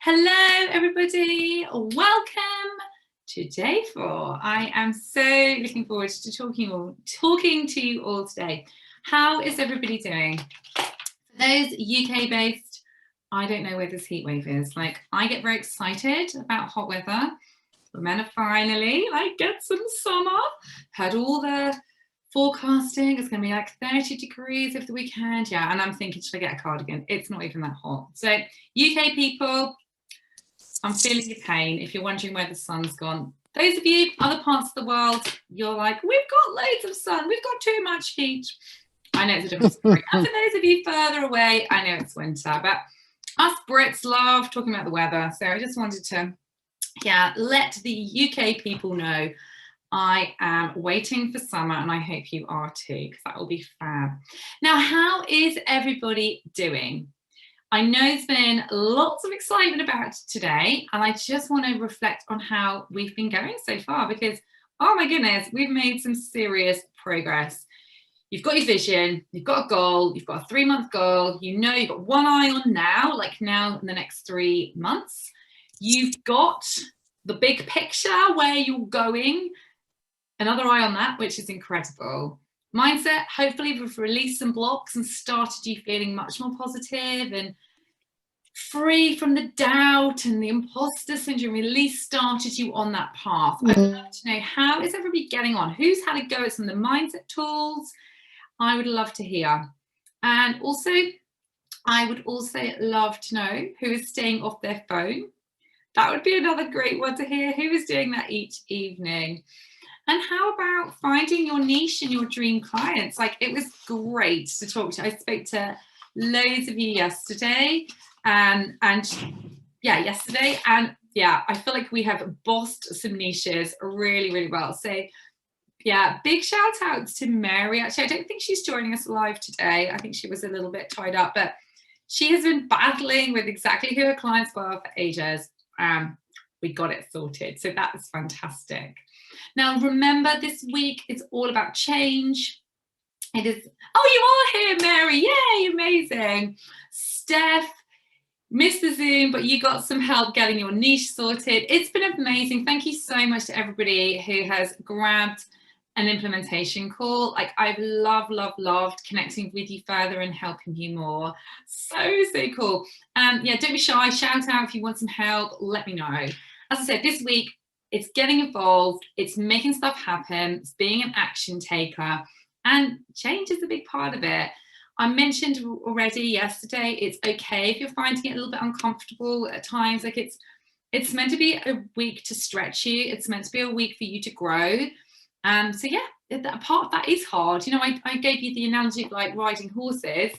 Hello, everybody. Welcome to day 4. I am so looking forward to talking to you all today. How is everybody doing? For those UK-based, I don't know where this heat wave is. Like, I get very excited about hot weather. We're meant to finally get some summer. Had all the forecasting. It's going to be like 30 degrees over the weekend. Yeah, and I'm thinking, should I get a cardigan? It's not even that hot. So, UK people, I'm feeling your pain if you're wondering where the sun's gone. Those of you, other parts of the world, you're like, we've got loads of sun, we've got too much heat. I know it's a different story. And for those of you further away, I know it's winter, but us Brits love talking about the weather. So I just wanted to, let the UK people know I am waiting for summer, and I hope you are too, because that will be fab. Now, how is everybody doing? I know there's been lots of excitement about it today, and I just want to reflect on how we've been going so far because, oh my goodness, we've made some serious progress. You've got your vision, you've got a goal, you've got a 3-month goal, you've got one eye on now, like now in the next 3 months. You've got the big picture where you're going, another eye on that, which is incredible. Mindset, hopefully we've released some blocks and started you feeling much more positive and free from the doubt and the imposter syndrome, really started you on that path. I'd love to know, how is everybody getting on? Who's had a go at some of the mindset tools? I would love to hear. And also, I would also love to know who is staying off their phone. That would be another great one to hear. Who is doing that each evening? And how about finding your niche and your dream clients? Like, it was great to talk to. I spoke to loads of you yesterday, I feel like we have bossed some niches really, really well. So yeah, big shout outs to Mary. Actually, I don't think she's joining us live today. I think she was a little bit tied up, but she has been battling with exactly who her clients were for ages. We got it sorted. So that was fantastic. Now, remember, this week it's all about change. It is, oh, you are here, Mary. Yay, amazing. Steph, missed the Zoom, but you got some help getting your niche sorted. It's been amazing. Thank you so much to everybody who has grabbed an implementation call. Like, I've loved connecting with you further and helping you more. So cool. Don't be shy. Shout out if you want some help. Let me know. As I said, this week, it's getting involved, it's making stuff happen, it's being an action taker, and change is a big part of it. I mentioned already yesterday, it's okay if you're finding it a little bit uncomfortable at times. Like, it's meant to be a week to stretch you, it's meant to be a week for you to grow. That part that is hard. You know, I gave you the analogy of like riding horses.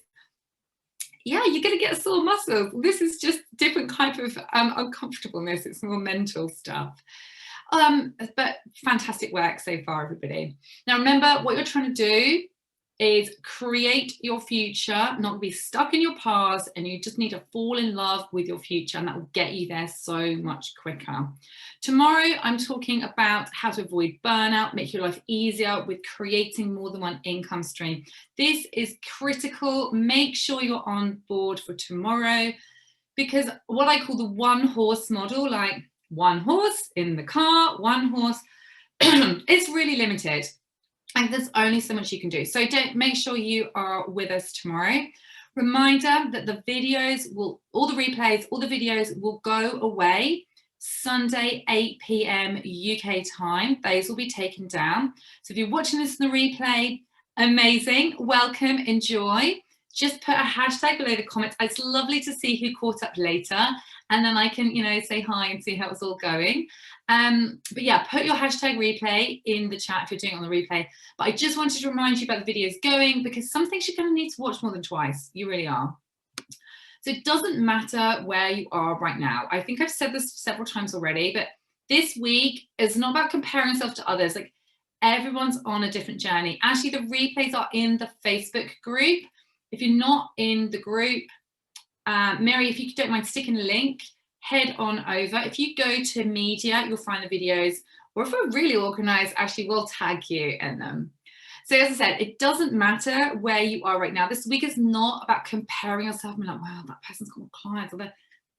Yeah, you're going to get sore muscles. This is just different type of uncomfortableness. It's more mental stuff. But fantastic work so far, everybody. Now, remember, what you're trying to do is create your future, not be stuck in your past, and you just need to fall in love with your future, and that will get you there so much quicker. Tomorrow, I'm talking about how to avoid burnout, make your life easier with creating more than one income stream. This is critical. Make sure you're on board for tomorrow, because what I call the one horse model, like one horse in the car, one horse, it's really limited. And there's only so much you can do. So make sure you are with us tomorrow. Reminder that the videos all the videos will go away Sunday, 8 p.m. UK time. Those will be taken down. So if you're watching this in the replay, amazing. Welcome, enjoy. Just put a hashtag below the comments. It's lovely to see who caught up later. And then I can, say hi and see how it's all going. But yeah, put your hashtag replay in the chat if you're doing it on the replay. But I just wanted to remind you about the videos going, because some things you're going to need to watch more than twice. You really are. So it doesn't matter where you are right now. I think I've said this several times already, but this week is not about comparing yourself to others. Like, everyone's on a different journey. Actually, the replays are in the Facebook group. If you're not in the group, Mary, if you don't mind sticking a link, head on over. If you go to media, you'll find the videos, or if we're really organized, actually we'll tag you in them. So as I said, it doesn't matter where you are right now. This week is not about comparing yourself and like, wow, that person's got more clients, or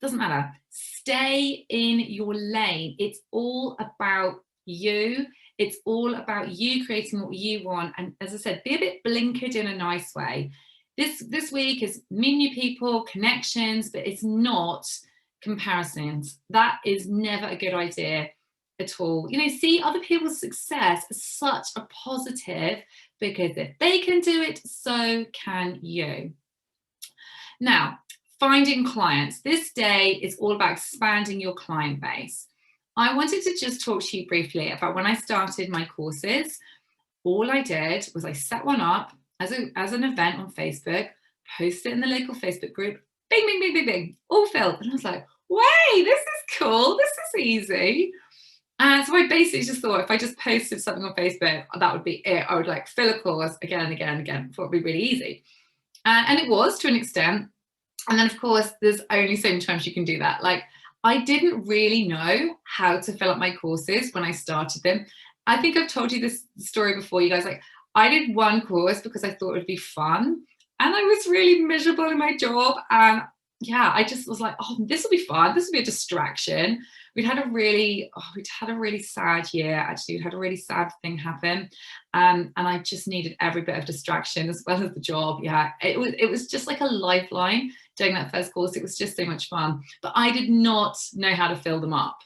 doesn't matter. Stay in your lane. It's all about you. It's all about you creating what you want. And as I said, be a bit blinkered in a nice way. This week is meet new people, connections, but it's not comparisons. That is never a good idea at all. You know, see other people's success as such a positive, because if they can do it, so can you. Now, finding clients. This day is all about expanding your client base. I wanted to just talk to you briefly about when I started my courses. All I did was I set one up as an event on Facebook, posted it in the local Facebook group, bing, bing, bing, bing, bing, all filled. And I was like, wait, this is cool. This is easy. And so I basically just thought if I just posted something on Facebook, that would be it. I would like fill a course again and again and again. I thought it'd be really easy. And it was, to an extent. And then, of course, there's only so many times you can do that. Like, I didn't really know how to fill up my courses when I started them. I think I've told you this story before, you guys. Like, I did one course because I thought it would be fun. And I was really miserable in my job. And yeah, I just was like, oh, this will be fun. This will be a distraction. We'd had a really sad year, actually. We'd had a really sad thing happen. And I just needed every bit of distraction as well as the job. Yeah, it was just like a lifeline doing that first course. It was just so much fun. But I did not know how to fill them up.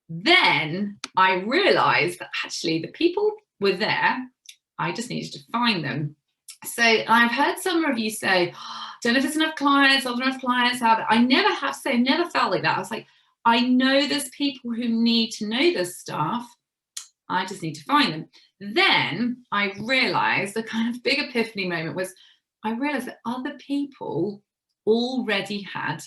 Then I realized that actually the people were there. I just needed to find them. So I've heard some of you say, oh, don't know if there's enough clients, not enough clients out there. I never have to say, never felt like that. I was like, I know there's people who need to know this stuff. I just need to find them. Then I realized the kind of big epiphany moment was I realized that other people already had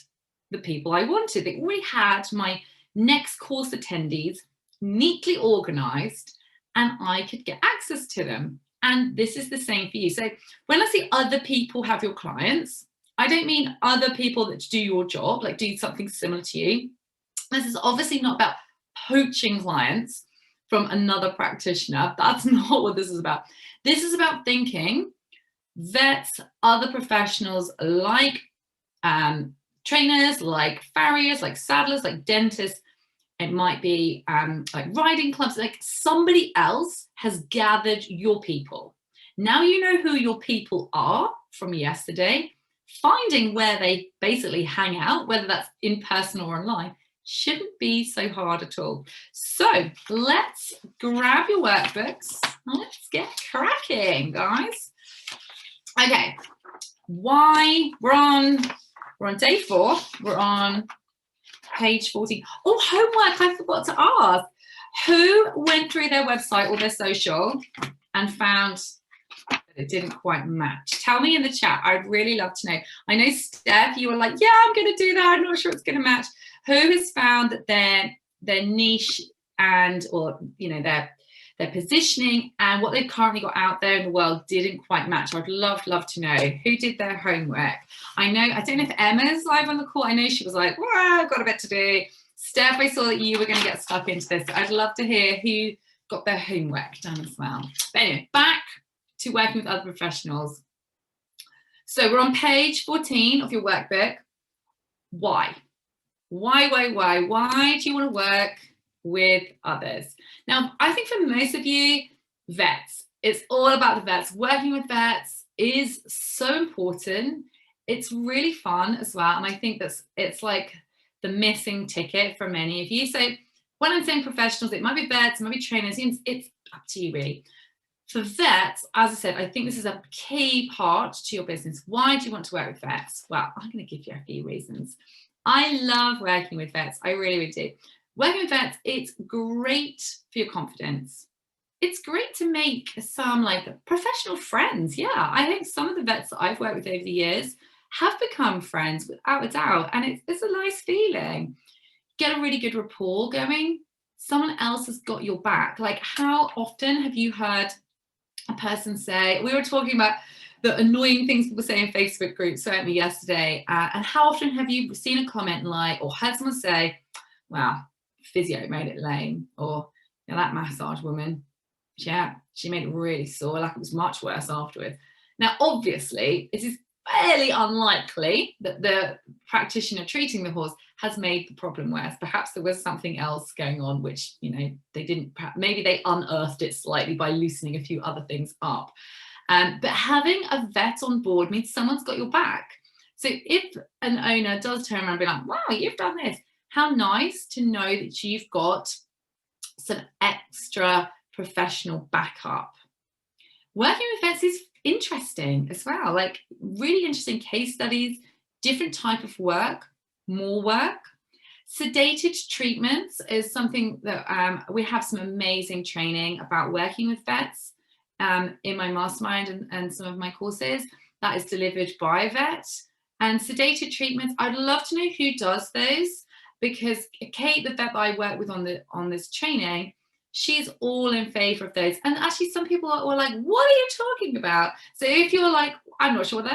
the people I wanted. They already had my next course attendees neatly organized, and I could get access to them. And this is the same for you. So when I say other people have your clients, I don't mean other people that do your job, like do something similar to you. This is obviously not about poaching clients from another practitioner. That's not what this is about. This is about thinking vets, other professionals like trainers, like farriers, like saddlers, like dentists. It might be like riding clubs, like somebody else has gathered your people. Now you know who your people are from yesterday. Finding where they basically hang out, whether that's in person or online, shouldn't be so hard at all. So let's grab your workbooks. Let's get cracking, guys. Okay, we're on day 4. We're on page 14. Oh, homework, I forgot to ask. Who went through their website or their social and found that it didn't quite match? Tell me in the chat. I'd really love to know. I know, Steph, you were like, yeah, I'm going to do that. I'm not sure it's going to match. Who has found that their niche and, or, you know, their positioning and what they've currently got out there in the world didn't quite match? I'd love to know who did their homework. I don't know if Emma's live on the call. I know she was like, well, I've got a bit to do. Steph, I saw that you were going to get stuck into this. I'd love to hear who got their homework done as well. But anyway, back to working with other professionals. So we're on page 14 of your workbook. Why? Why do you want to work with others? Now, I think for most of you, vets, it's all about the vets. Working with vets is so important. It's really fun as well. And I think it's like the missing ticket for many of you. So when I'm saying professionals, it might be vets, it might be trainers, it's up to you really. For vets, as I said, I think this is a key part to your business. Why do you want to work with vets? Well, I'm going to give you a few reasons. I love working with vets. I really do. Working with vets, it's great for your confidence. It's great to make some like professional friends. Yeah, I think some of the vets that I've worked with over the years have become friends without a doubt. And it's a nice feeling. Get a really good rapport going. Someone else has got your back. Like, how often have you heard a person say, we were talking about the annoying things people say in Facebook groups, certainly yesterday, and how often have you seen a comment like, or heard someone say, wow, physio made it lame, or you know, that massage woman, yeah, she made it really sore, like it was much worse afterwards. Now, obviously, this is fairly unlikely that the practitioner treating the horse has made the problem worse. Perhaps there was something else going on, which, you know, they didn't, maybe they unearthed it slightly by loosening a few other things up. But having a vet on board means someone's got your back. So if an owner does turn around and be like, wow, you've done this, how nice to know that you've got some extra professional backup. Working with vets is interesting as well, like really interesting case studies, different type of work, more work. Sedated treatments is something that we have some amazing training about working with vets in my mastermind and some of my courses that is delivered by a vet. And sedated treatments, I'd love to know who does those, because Kate, the vet that I work with on this training, she's all in favor of those. And actually some people are like, what are you talking about? So if you're like, I'm not sure what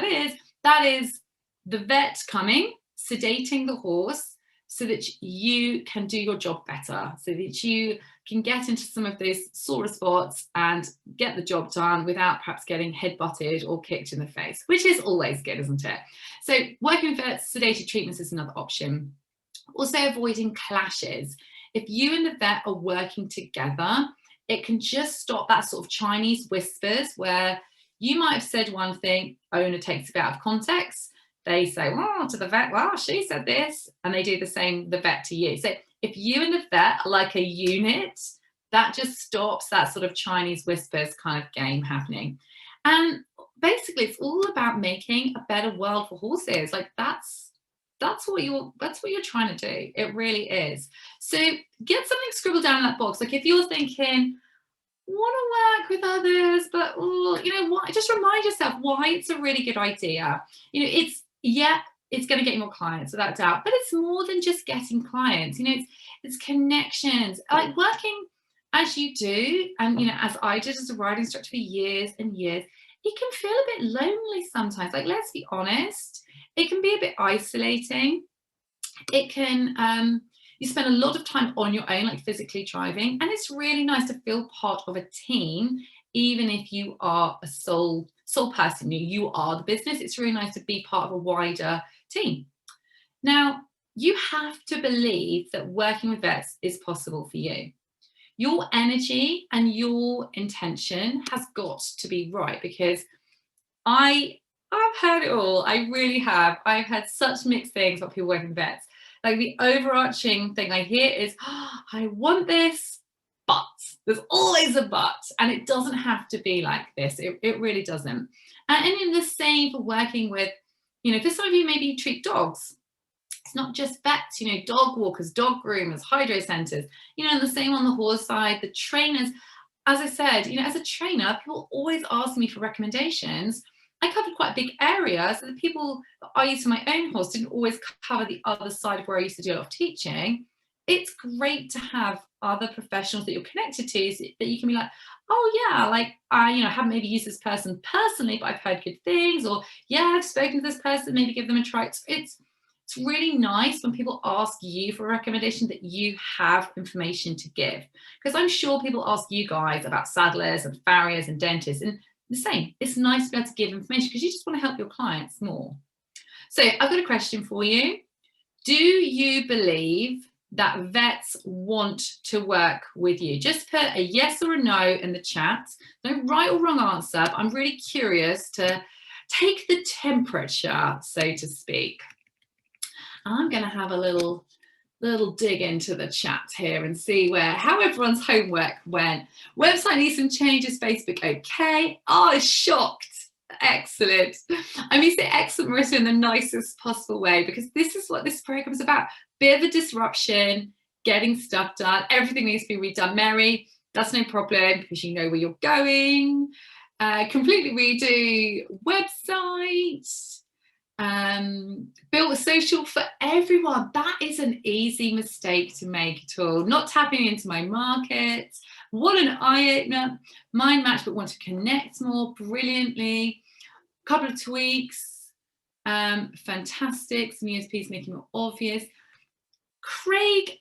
that is the vet coming, sedating the horse so that you can do your job better, so that you can get into some of those sore spots and get the job done without perhaps getting head-butted or kicked in the face, which is always good, isn't it? So working with vets, sedated treatments is another option. Also avoiding clashes. If you and the vet are working together, it can just stop that sort of Chinese whispers where you might have said one thing, owner takes it out of context. They say, well, to the vet, well, she said this, and they do the same, the vet to you. So if you and the vet are like a unit, that just stops that sort of Chinese whispers kind of game happening. And basically, it's all about making a better world for horses. Like that's what you're trying to do. It really is. So get something scribbled down in that box. Like if you're thinking, want to work with others, but you know what, just remind yourself why it's a really good idea. You know, it's going to get you more clients without doubt, but it's more than just getting clients. You know, it's connections, like working as you do, and you know, as I did as a riding instructor for years and years. It can feel a bit lonely sometimes. Like, let's be honest, it can be a bit isolating. It can you spend a lot of time on your own, like physically driving, and it's really nice to feel part of a team, even if you are a sole person. You are the business. It's really nice to be part of a wider team. Now, you have to believe that working with vets is possible for you. Your energy and your intention has got to be right, because I've heard it all. I really have. I've had such mixed things about people working with vets. Like the overarching thing I hear is, oh, I want this, but there's always a but. And it doesn't have to be like this. It really doesn't. And in the same for working with, you know, for some of you, maybe you treat dogs. It's not just vets, you know, dog walkers, dog groomers, hydro centers, you know, and the same on the horse side, the trainers. As I said, you know, as a trainer, people always ask me for recommendations. I covered quite a big area, so the people that I used for my own horse didn't always cover the other side of where I used to do a lot of teaching. It's great to have other professionals that you're connected to, so that you can be like, oh yeah, like I, you know, haven't maybe used this person personally, but I've heard good things, or yeah, I've spoken to this person, maybe give them a try. It's really nice when people ask you for a recommendation that you have information to give, because I'm sure people ask you guys about saddlers and farriers and dentists, and the same. It's nice to be able to give information because you just want to help your clients more. So I've got a question for you. Do you believe that vets want to work with you? Just put a yes or a no in the chat. No right or wrong answer, but I'm really curious to take the temperature, so to speak. I'm going to have a little dig into the chat here and see how everyone's homework went. Website needs some changes. Facebook okay. Oh, shocked. Excellent. I mean, say excellent, Marissa, in the nicest possible way, because this is what this program is about. Bit of a disruption, getting stuff done. Everything needs to be redone. Mary, that's no problem because you know where you're going. Completely redo website. Built a social for everyone. That is an easy mistake to make at all. Not tapping into my market. What an eye-opener. Mind match, but want to connect more. Brilliantly. A couple of tweaks. Fantastic. Some USPs making more obvious. Craig,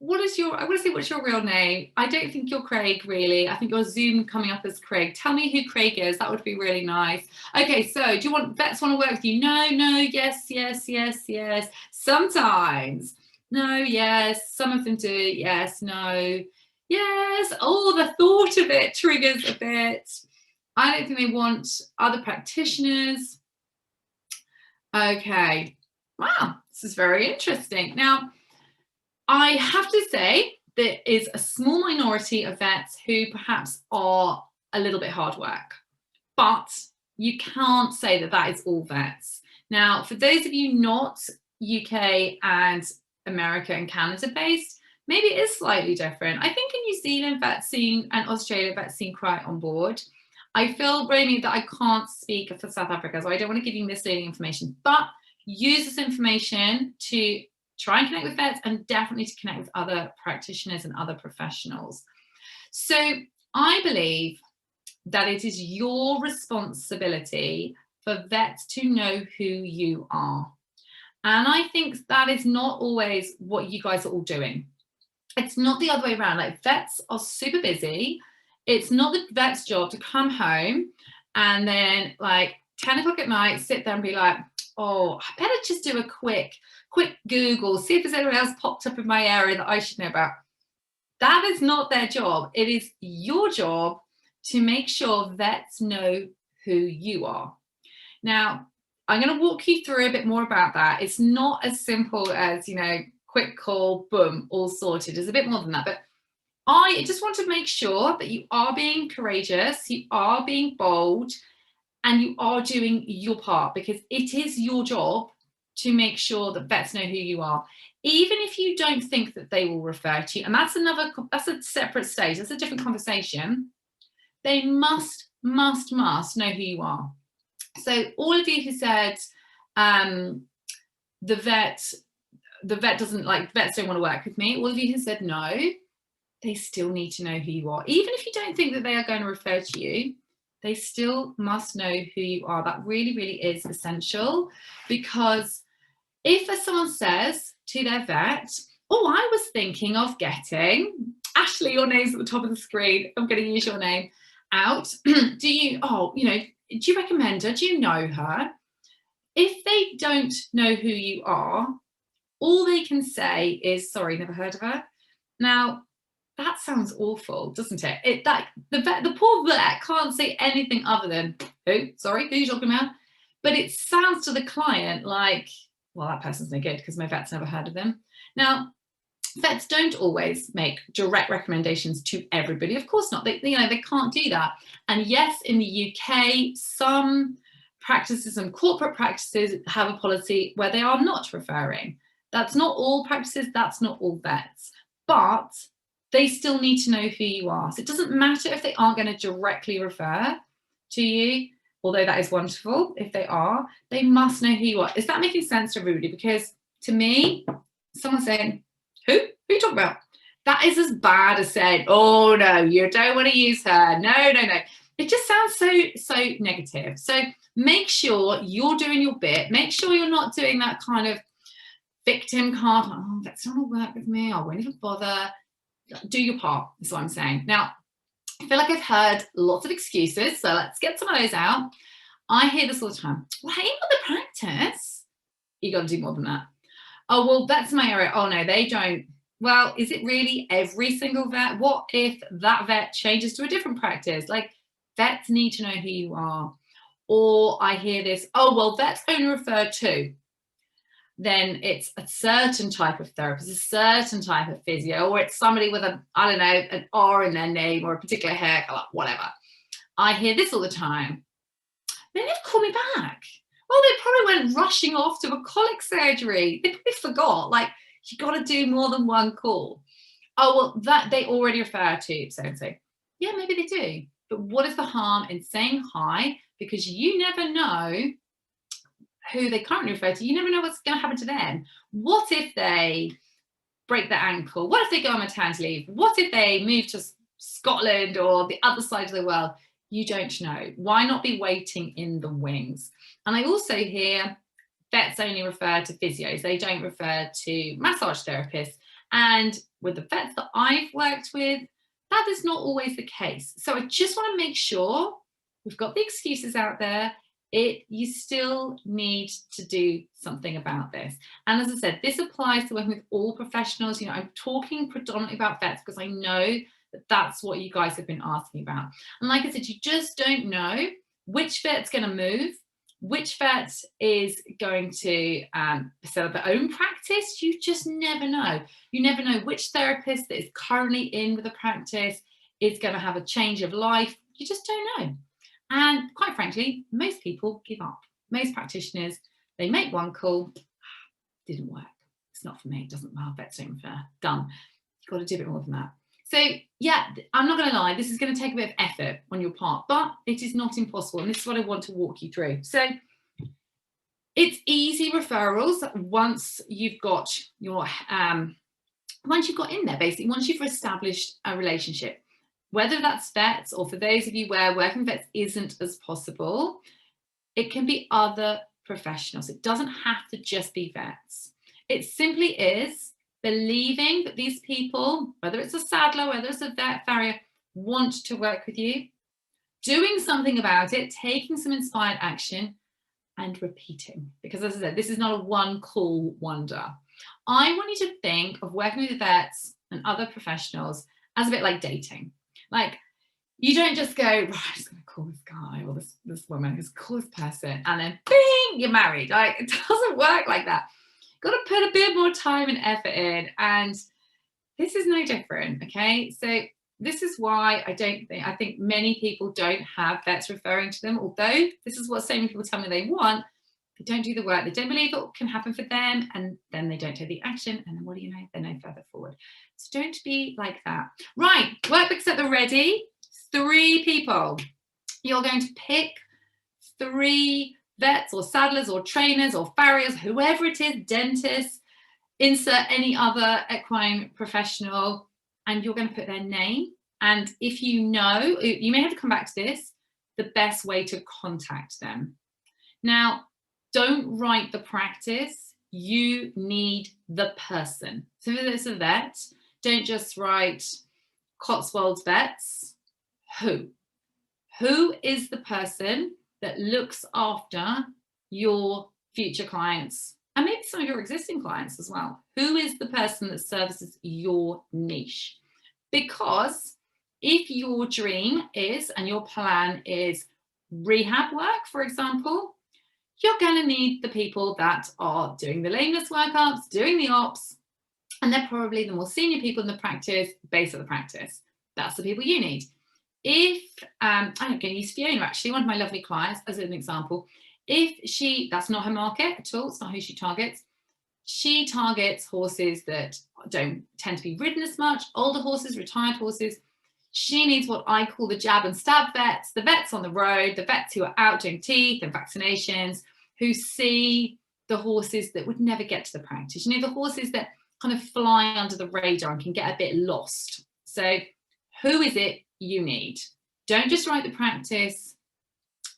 what's your real name? I don't think you're Craig, really. I think your Zoom coming up as Craig. Tell me who Craig is. That would be really nice. Okay, so do you want vets want to work with you? No, no, yes, yes, yes, yes. Sometimes. No, yes. Some of them do. Yes, no. Yes. Oh, the thought of it triggers a bit. I don't think they want other practitioners. Okay. Wow, this is very interesting. Now, I have to say there is a small minority of vets who perhaps are a little bit hard work, but you can't say that that is all vets. Now, for those of you not UK and America and Canada based, maybe it is slightly different. I think in New Zealand vets seem and Australia vets seem quite on board. I feel, Romy, that I can't speak for South Africa, so I don't want to give you misleading information, but use this information to try and connect with vets and definitely to connect with other practitioners and other professionals. So I believe that it is your responsibility for vets to know who you are. And I think that is not always what you guys are all doing. It's not the other way around. Like, vets are super busy. It's not the vet's job to come home and then like 10 o'clock at night, sit there and be like, oh, I better just do a quick Google, see if there's anyone else popped up in my area that I should know about. That is not their job. It is your job to make sure vets know who you are. Now, I'm going to walk you through a bit more about that. It's not as simple as, you know, quick call, boom, all sorted. There's a bit more than that. But I just want to make sure that you are being courageous, you are being bold, and you are doing your part, because it is your job to make sure that vets know who you are, even if you don't think that they will refer to you. And that's a separate stage. That's a different conversation. They must know who you are. So all of you who said the vet doesn't like, vets don't want to work with me, all of you who said no, they still need to know who you are. Even if you don't think that they are going to refer to you, they still must know who you are. That really, really is essential, because if someone says to their vet, oh, I was thinking of getting, Ashley, your name's at the top of the screen, I'm going to use your name, out. Do you recommend her? Do you know her? If they don't know who you are, all they can say is, sorry, never heard of her. Now, that sounds awful, doesn't it? The poor vet can't say anything other than, who? Sorry, who are you talking about? But it sounds to the client like, well, that person's no good because my vet's never heard of them. Now, vets don't always make direct recommendations to everybody. Of course not. They can't do that. And yes, in the UK, some practices and corporate practices have a policy where they are not referring. That's not all practices. That's not all vets. But they still need to know who you are. So it doesn't matter if they aren't going to directly refer to you, although that is wonderful. If they are, they must know who you are. Is that making sense to everybody? Because to me, someone saying, who are you talking about? That is as bad as saying, oh no, you don't want to use her. No. It just sounds so negative. So make sure you're doing your bit. Make sure you're not doing that kind of victim card. Oh, that's not going to work with me. I won't even bother. Do your part, is what I'm saying. Now, I feel like I've heard lots of excuses, so let's get some of those out. I hear this all the time. Well, hey, with the practice, you got to do more than that. Oh, well, that's my area. Oh, no, they don't. Well, is it really every single vet? What if that vet changes to a different practice? Like, vets need to know who you are. Or I hear this, oh, well, vets only refer to. Then it's a certain type of therapist, a certain type of physio, or it's somebody with an R in their name or a particular hair color, whatever. I hear this all the time. They never call me back. Well, they probably went rushing off to a colic surgery. They probably forgot, like, you got to do more than one call. Oh, well, that they already refer to so-and-so. Yeah, maybe they do. But what is the harm in saying hi? Because you never know who they currently refer to. You never know what's going to happen to them. What if they break their ankle? What if they go on maternity leave? What if they move to Scotland or the other side of the world? You don't know. Why not be waiting in the wings? And I also hear vets only refer to physios. They don't refer to massage therapists. And with the vets that I've worked with, that is not always the case. So I just want to make sure we've got the excuses out there. You still need to do something about this. And as I said, this applies to working with all professionals. You know, I'm talking predominantly about vets because I know that that's what you guys have been asking about. And like I said, you just don't know which vet's going to move, which vet is going to set up their own practice. You just never know. You never know which therapist that is currently in with a practice is going to have a change of life. You just don't know. And quite frankly, most people give up. Most practitioners, they make one call, didn't work. It's not for me. It doesn't matter. Vets don't refer. Done. You've got to do a bit more than that. So yeah, I'm not going to lie. This is going to take a bit of effort on your part, but it is not impossible. And this is what I want to walk you through. So it's easy referrals once you've got your, once you've got in there, basically, once you've established a relationship. Whether that's vets or for those of you where working with vets isn't as possible, it can be other professionals. It doesn't have to just be vets. It simply is believing that these people, whether it's a saddler, whether it's a vet farrier, want to work with you, doing something about it, taking some inspired action and repeating. Because as I said, this is not a one call wonder. I want you to think of working with vets and other professionals as a bit like dating. Like, you don't just go, right, I'm just going to call this guy or this woman, just call this person, and then bing, you're married. Like, it doesn't work like that. You've got to put a bit more time and effort in, and this is no different, okay? So this is why I think many people don't have vets referring to them, although this is what so many people tell me they want. They don't do the work, they don't believe it can happen for them, and then they don't take the action, and then what do you know? They're no further forward. So don't be like that. Right, workbooks at the ready. 3 people. You're going to pick 3 vets or saddlers or trainers or farriers, whoever it is, dentists, insert any other equine professional, and you're going to put their name. And if you know, you may have to come back to this, the best way to contact them. Now, don't write the practice. You need the person. So if it's a vet, don't just write Cotswolds Vets. Who is the person that looks after your future clients and maybe some of your existing clients as well? Who is the person that services your niche? Because if your dream is and your plan is rehab work, for example, you're going to need the people that are doing the lameness workups, doing the ops, and they're probably the more senior people in the practice, base of the practice. That's the people you need. If, I'm going to use Fiona, actually, one of my lovely clients, as an example. If that's not her market at all, it's not who she targets. She targets horses that don't tend to be ridden as much, older horses, retired horses. She needs what I call the jab and stab vets, the vets on the road, the vets who are out doing teeth and vaccinations, who see the horses that would never get to the practice. You know, the horses that kind of fly under the radar and can get a bit lost. So who is it you need? Don't just write the practice,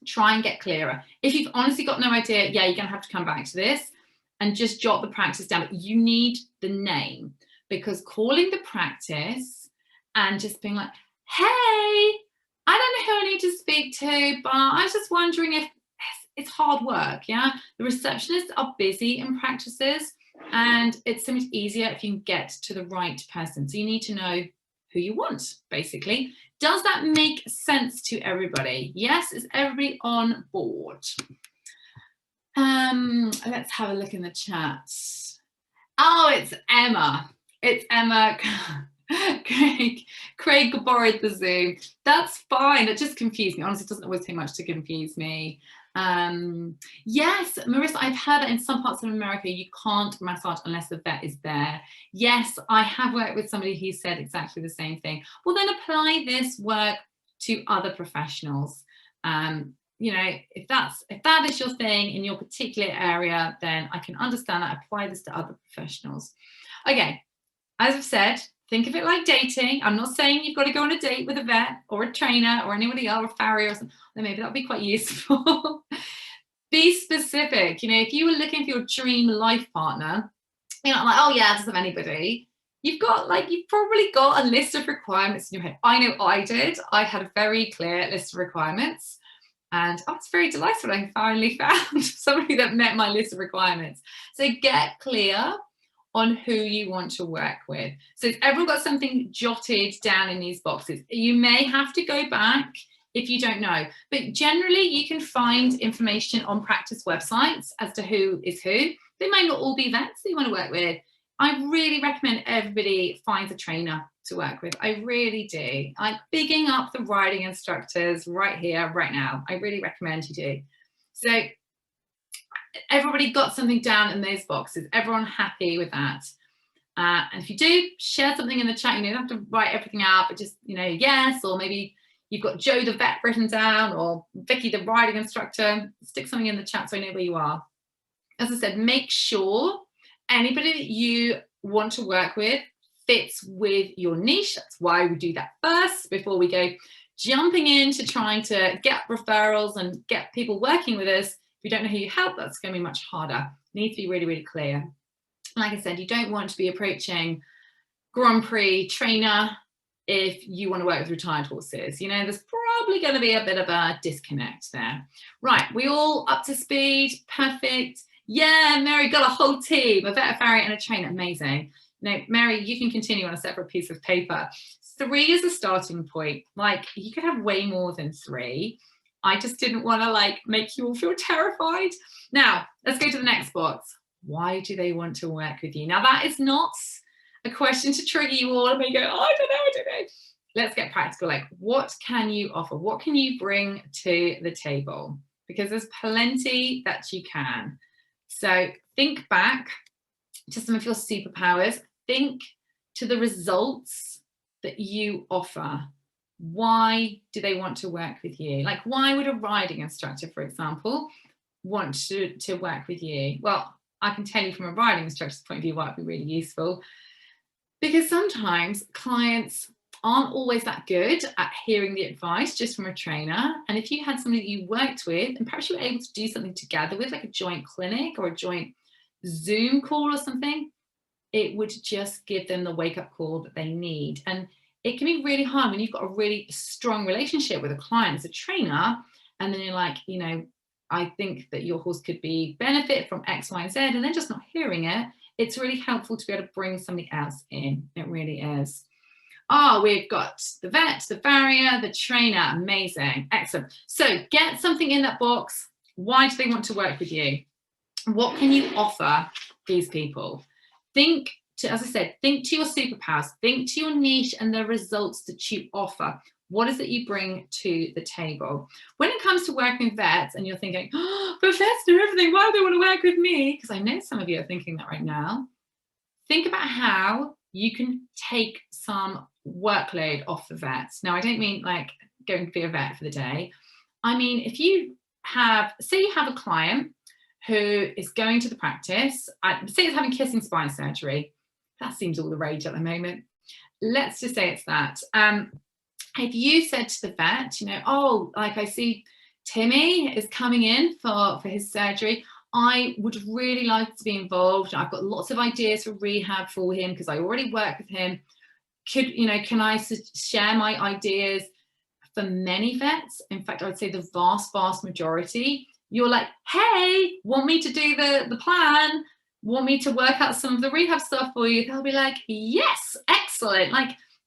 try and get clearer. If you've honestly got no idea, yeah, you're going to have to come back to this and just jot the practice down. But you need the name, because calling the practice and just being like, hey, I don't know who I need to speak to, but I was just wondering if it's hard work. Yeah, the receptionists are busy in practices, and it's so much easier if you can get to the right person. So you need to know who you want, basically. Does that make sense to everybody? Yes, is everybody on board? Let's have a look in the chat. Oh, it's Emma. It's Emma. Craig borrowed the Zoom. That's fine. It just confused me. Honestly, it doesn't always take much to confuse me. Yes, Marissa, I've heard that in some parts of America you can't massage unless the vet is there. Yes, I have worked with somebody who said exactly the same thing. Well, then apply this work to other professionals. You know, if that is your thing in your particular area, then I can understand that. Apply this to other professionals. Okay, as I've said, think of it like dating. I'm not saying you've got to go on a date with a vet or a trainer or anybody else, or a farrier or something. Maybe that would be quite useful. Be specific. You know, if you were looking for your dream life partner, you're not like, oh yeah, it doesn't have anybody. you've probably got a list of requirements in your head. I know I did. I had a very clear list of requirements. And I was very delighted when I finally found somebody that met my list of requirements. So get clear on who you want to work with. So has everyone got something jotted down in these boxes? You may have to go back if you don't know, but generally you can find information on practice websites as to who is who. They might not all be vets that you want to work with. I really recommend everybody finds a trainer to work with. I really do. I'm bigging up the riding instructors right here, right now. I really recommend you do. So everybody got something down in those boxes. Everyone happy with that? And if you do, share something in the chat. You don't have to write everything out, but just, yes, or maybe you've got Joe the vet written down, or Vicky the riding instructor. Stick something in the chat so I know where you are. As I said, make sure anybody that you want to work with fits with your niche. That's why we do that first before we go jumping into trying to get referrals and get people working with us. If you don't know who you help, that's going to be much harder. You need to be really, really clear. Like I said, you don't want to be approaching Grand Prix trainer if you want to work with retired horses. There's probably going to be a bit of a disconnect there. Right, we all up to speed? Perfect. Yeah, Mary got a whole team, a veterinarian and a trainer. Amazing. Now, Mary, you can continue on a separate piece of paper. 3 is a starting point. You could have way more than 3. I just didn't want to make you all feel terrified. Now, let's go to the next box. Why do they want to work with you? Now, that is not a question to trigger you all and make you go, oh, I don't know. Let's get practical. What can you offer? What can you bring to the table? Because there's plenty that you can. So think back to some of your superpowers. Think to the results that you offer. Why do they want to work with you? Why would a riding instructor, for example, want to work with you? Well, I can tell you from a riding instructor's point of view why it'd be really useful. Because sometimes clients aren't always that good at hearing the advice just from a trainer. And if you had somebody that you worked with, and perhaps you were able to do something together with, like a joint clinic or a joint Zoom call or something, it would just give them the wake-up call that they need. And it can be really hard when you've got a really strong relationship with a client as a trainer, and then you're like, I think that your horse could benefit from X, Y, and Z, and then just not hearing it. It's really helpful to be able to bring somebody else in. It really is. We've got the vet, the farrier, the trainer. Amazing. Excellent. So get something in that box. Why do they want to work with you? What can you offer these people? Think to your superpowers, think to your niche and the results that you offer. What is it you bring to the table? When it comes to working with vets and you're thinking, but vets do everything, why do they want to work with me? Because I know some of you are thinking that right now. Think about how you can take some workload off the vets. Now, I don't mean going to be a vet for the day. I mean, if you say you have a client who is going to the practice, say it's having kissing spine surgery. That seems all the rage at the moment. Let's just say it's that. If you said to the vet, I see Timmy is coming in for his surgery. I would really like to be involved. I've got lots of ideas for rehab for him because I already work with him. Can I share my ideas? For many vets, in fact, I would say the vast majority, you're like, hey, want me to do the plan? Want me to work out some of the rehab stuff for you? They'll be like, yes, excellent.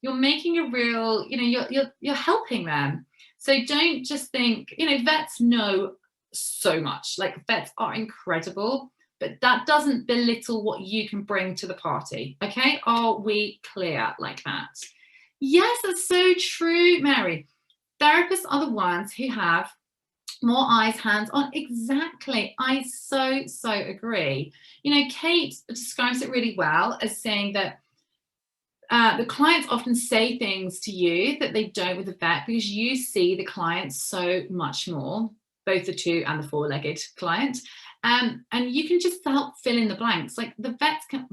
You're making a real, you're helping them. So don't just think, vets know so much. Vets are incredible, but that doesn't belittle what you can bring to the party. Okay, are we clear like that? Yes, that's so true, Mary. Therapists are the ones who have more eyes, hands on. Exactly. I so agree. Kate describes it really well as saying that the clients often say things to you that they don't with the vet because you see the client so much more, both the 2 and the 4-legged client. And you can just help fill in the blanks. The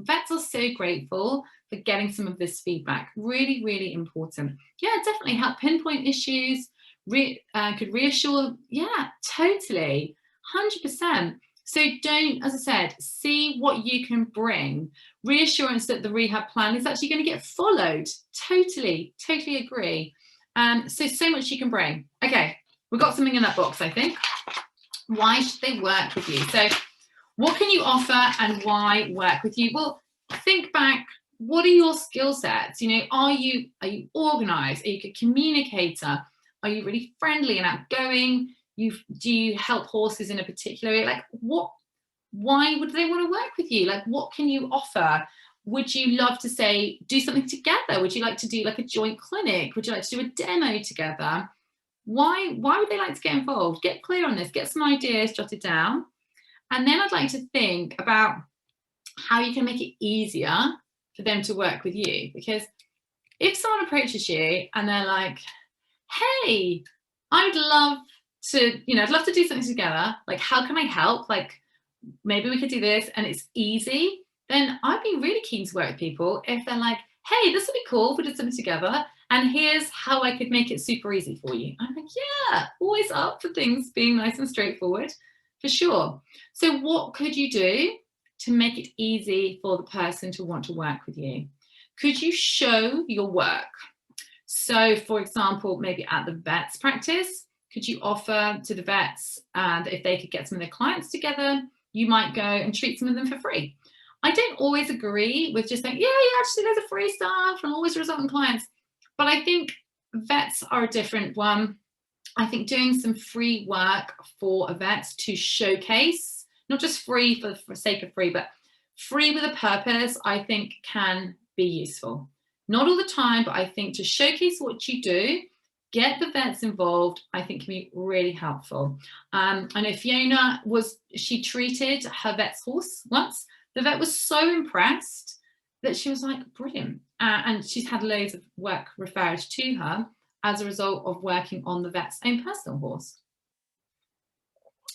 vets are so grateful for getting some of this feedback. Really, really important. Yeah, definitely help pinpoint issues, could reassure. Yeah, totally. 100%. So don't, as I said, see what you can bring. Reassurance that the rehab plan is actually going to get followed. Totally agree. So much you can bring. Okay, we've got something in that box, I think. Why should they work with you? So what can you offer and why work with you? Well, think back. What are your skill sets? You know, are you organized? Are you a good communicator? Are you really friendly and outgoing? Do you help horses in a particular way? Like why would they want to work with you? Like, what can you offer? Would you love to say, do something together? Would you like to do like a joint clinic? Would you like to do a demo together? Why would they like to get involved? Get clear on this, get some ideas jotted down. And then I'd like to think about how you can make it easier for them to work with you. Because if someone approaches you and they're like, hey, I'd love to do something together. Like, how can I help? Like, maybe we could do this and it's easy. Then I'd be really keen to work with people if they're like, hey, this would be cool if we did something together. And here's how I could make it super easy for you. I'm like, yeah, always up for things being nice and straightforward, for sure. So what could you do to make it easy for the person to want to work with you? Could you show your work? So, for example, maybe at the vet's practice, could you offer to the vets that if they could get some of their clients together, you might go and treat some of them for free? I don't always agree with just saying, yeah, actually, there's a free stuff and always result in clients. But I think vets are a different one. I think doing some free work for a vet to showcase, not just free for sake of free, but free with a purpose, I think can be useful. Not all the time, but I think to showcase what you do, get the vets involved, I think can be really helpful. I know Fiona she treated her vet's horse once. The vet was so impressed that she was like, brilliant. And she's had loads of work referred to her as a result of working on the vet's own personal horse,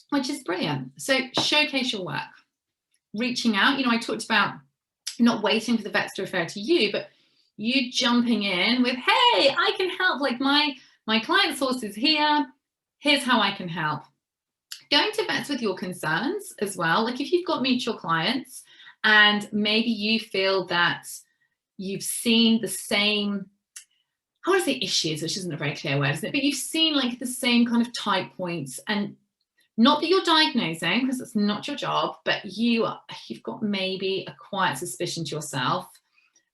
which is brilliant. So showcase your work. Reaching out, I talked about not waiting for the vets to refer to you, but you jumping in with, hey, I can help. Like my client's horse is here. Here's how I can help. Going to vets with your concerns as well. Like if you've got mutual clients and maybe you feel that you've seen the same, I want to say issues, which isn't a very clear word, isn't it? But you've seen like the same kind of type points, and not that you're diagnosing because it's not your job, but you've got maybe a quiet suspicion to yourself,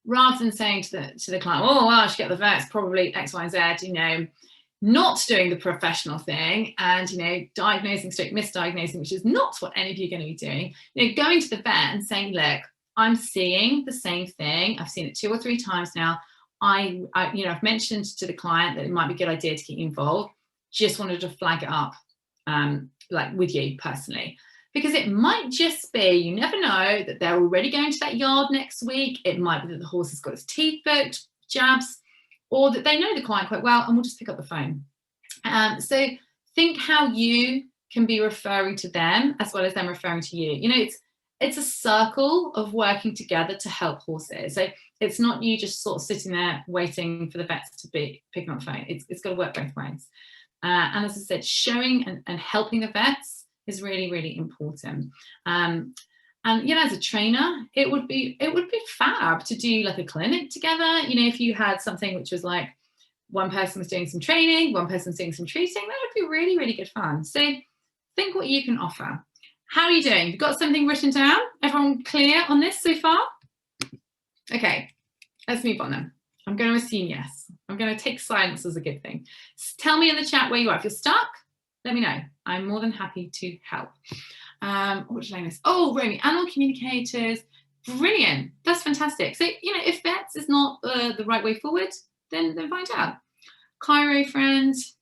rather than saying to the client, oh, well, I should get the vet, it's probably X, Y, Z, not doing the professional thing and, diagnosing, misdiagnosing, which is not what any of you are going to be doing. Going to the vet and saying, look, I'm seeing the same thing. I've seen it 2 or 3 times now. I've mentioned to the client that it might be a good idea to get you involved. Just wanted to flag it up, like with you personally, because it might just be, you never know, that they're already going to that yard next week. It might be that the horse has got his teeth booked, jabs, or that they know the client quite well and will just pick up the phone. So think how you can be referring to them as well as them referring to you. It's a circle of working together to help horses. So it's not you just sort of sitting there waiting for the vets to be picking up the phone. It's got to work both ways. And as I said, showing and helping the vets is really, really important. And as a trainer, it would be fab to do like a clinic together. If you had something which was like one person was doing some training, one person was doing some treating, that would be really, really good fun. So think what you can offer. How are you doing? You've got something written down? Everyone clear on this so far? Okay, let's move on then. I'm going to assume yes. I'm going to take silence as a good thing. Tell me in the chat where you are. If you're stuck, let me know. I'm more than happy to help. What did I miss? Oh, Romy, animal communicators. Brilliant. That's fantastic. So, if vets is not the right way forward, then find out. Chiro friends.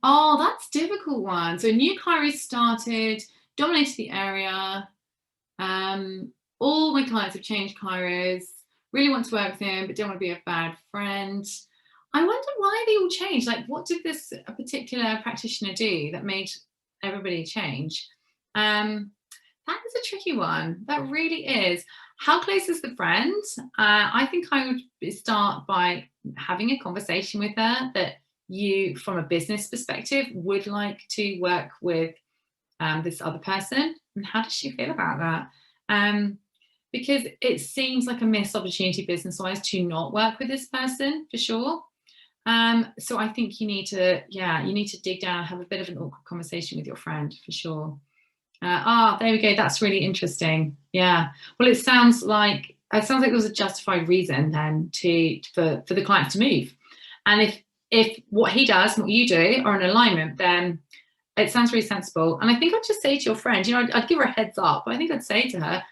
Oh, that's a difficult one. So a new chiro started, dominated the area. All my clients have changed chiros, really want to work with them, but don't want to be a bad friend. I wonder why they all changed. Like, what did this particular practitioner do that made everybody change? That is a tricky one. That really is. How close is the friend? I think I would start by having a conversation with her that you, from a business perspective, would like to work with this other person, and how does she feel about that? Because it seems like a missed opportunity business-wise to not work with this person, for sure. So I think you need to, you need to dig down, have a bit of an awkward conversation with your friend, for sure. There we go. That's really interesting. Yeah. Well, it sounds like there was a justified reason then for the client to move. And if what he does and what you do are in alignment, then it sounds really sensible. And I think I'd just say to your friend, I'd give her a heads up, but I think I'd say to her,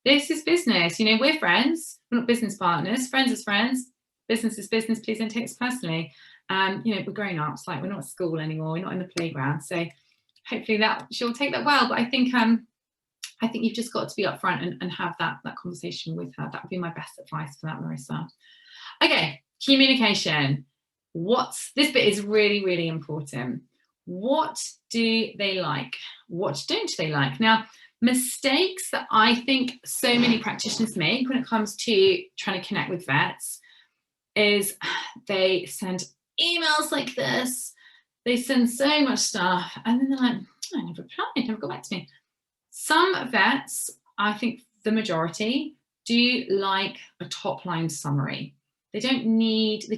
this is business. We're friends. We're not business partners. Friends is friends. Business is business. Please don't take this personally. We're grown ups. Like, we're not at school anymore. We're not in the playground. So hopefully that she'll take that well. But I think you've just got to be upfront and have that conversation with her. That would be my best advice for that, Marissa. Okay, communication. This bit is really, really important. What do they like? What don't they like? Now, mistakes that I think so many practitioners make when it comes to trying to connect with vets is they send emails like this. They send so much stuff, and then they're like, I never replied, never got back to me. Some vets, I think the majority, do like a top line summary. They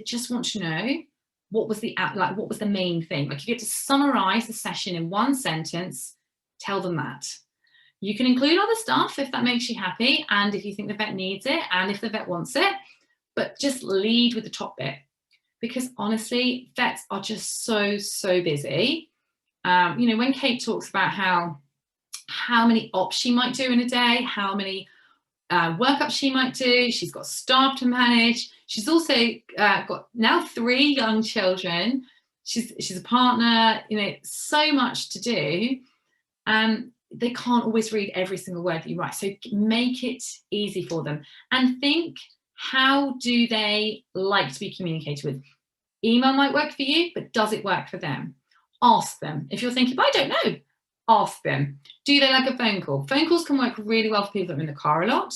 just want to know what was the main thing. Like, you get to summarize the session in one sentence, tell them that. You can include other stuff if that makes you happy, and if you think the vet needs it, and if the vet wants it, but just lead with the top bit. Because honestly, vets are just so busy. When Kate talks about how many ops she might do in a day, how many workups she might do, she's got staff to manage. She's also got now 3 young children. She's a partner. So much to do. They can't always read every single word that you write. So make it easy for them, and think, how do they like to be communicated with? Email might work for you, but does it work for them? Ask them. If you're thinking, I don't know, ask them. Do they like a phone call? Phone calls can work really well for people that are in the car a lot.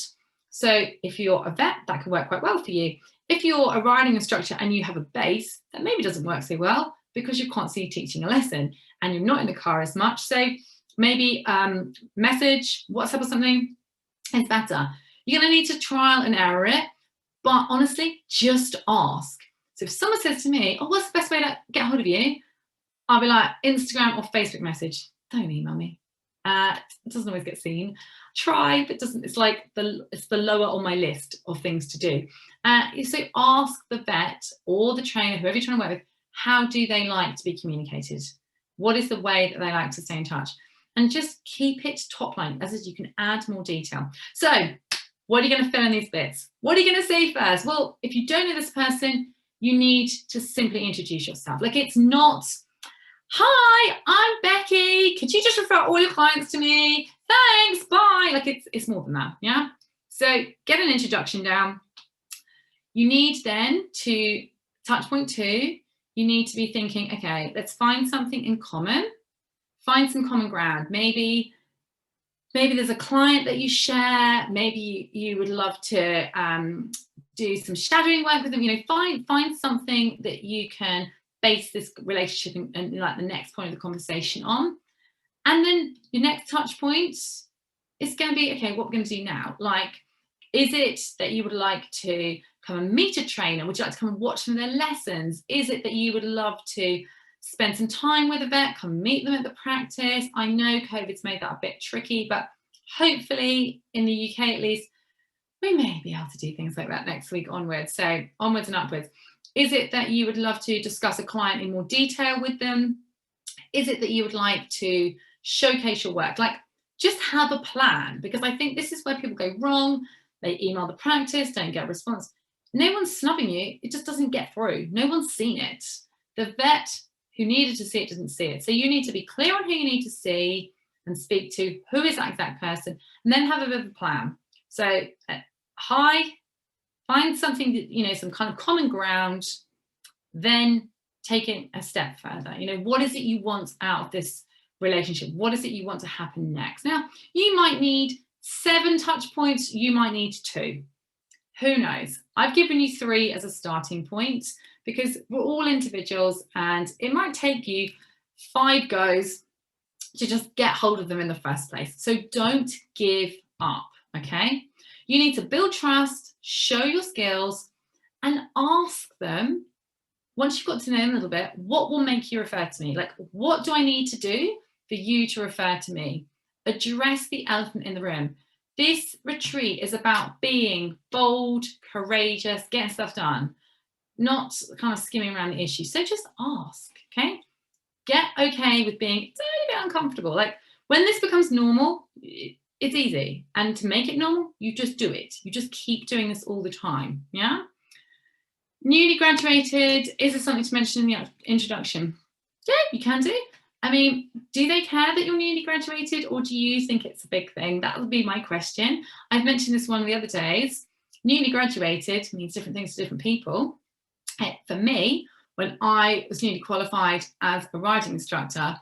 So if you're a vet, that can work quite well for you. If you're a riding instructor and you have a base, that maybe doesn't work so well because you're constantly teaching a lesson and you're not in the car as much. So maybe message, WhatsApp or something is better. You're going to need to trial and error it. But honestly, just ask. So if someone says to me, what's the best way to get hold of you? I'll be like, Instagram or Facebook message. Don't email me. It doesn't always get seen. Try, but doesn't. It's like it's the lower on my list of things to do. So ask the vet or the trainer, whoever you're trying to work with, how do they like to be communicated? What is the way that they like to stay in touch? And just keep it top line, as you can add more detail. So what are you going to fill in these bits? What are you going to say first? Well, if you don't know this person, you need to simply introduce yourself. Like, it's not, hi, I'm Becky. Could you just refer all your clients to me? Thanks, bye. Like, it's more than that, yeah? So get an introduction down. You need then to, touch point 2, you need to be thinking, okay, let's find something in common. Find some common ground. Maybe there's a client that you share. Maybe you would love to do some shadowing work with them. Find something that you can base this relationship and like the next point of the conversation on. And then your next touch point is going to be, okay, what we're going to do now. Like, is it that you would like to come and meet a trainer? Would you like to come and watch some of their lessons? Is it that you would love to spend some time with a vet, come meet them at the practice? I know COVID's made that a bit tricky, but hopefully in the UK at least, we may be able to do things like that next week onwards. So onwards and upwards. Is it that you would love to discuss a client in more detail with them? Is it that you would like to showcase your work? Like, just have a plan, because I think this is where people go wrong. They email the practice, don't get a response. No one's snubbing you. It just doesn't get through. No one's seen it. The vet who needed to see it doesn't see it. So you need to be clear on who you need to see and speak to, who is that exact person, and then have a bit of a plan. So hi, find something that, some kind of common ground, then take it a step further. What is it you want out of this relationship? What is it you want to happen next? Now, you might need 7 touch points, you might need 2. Who knows? I've given you 3 as a starting point because we're all individuals and it might take you 5 goes to just get hold of them in the first place. So don't give up, okay? You need to build trust, show your skills, and ask them, once you've got to know them a little bit, what will make you refer to me? Like, what do I need to do for you to refer to me? Address the elephant in the room. This retreat is about being bold, courageous, getting stuff done, not kind of skimming around the issue. So just ask, okay? Get okay with being a tiny bit uncomfortable. Like when this becomes normal, it's easy. And to make it normal, you just do it. You just keep doing this all the time, yeah? Newly graduated, is there something to mention in the introduction? Yeah, you can do. I mean, do they care that you're newly graduated or do you think it's a big thing? That would be my question. I've mentioned this one the other days. Newly graduated means different things to different people. For me, when I was newly qualified as a riding instructor,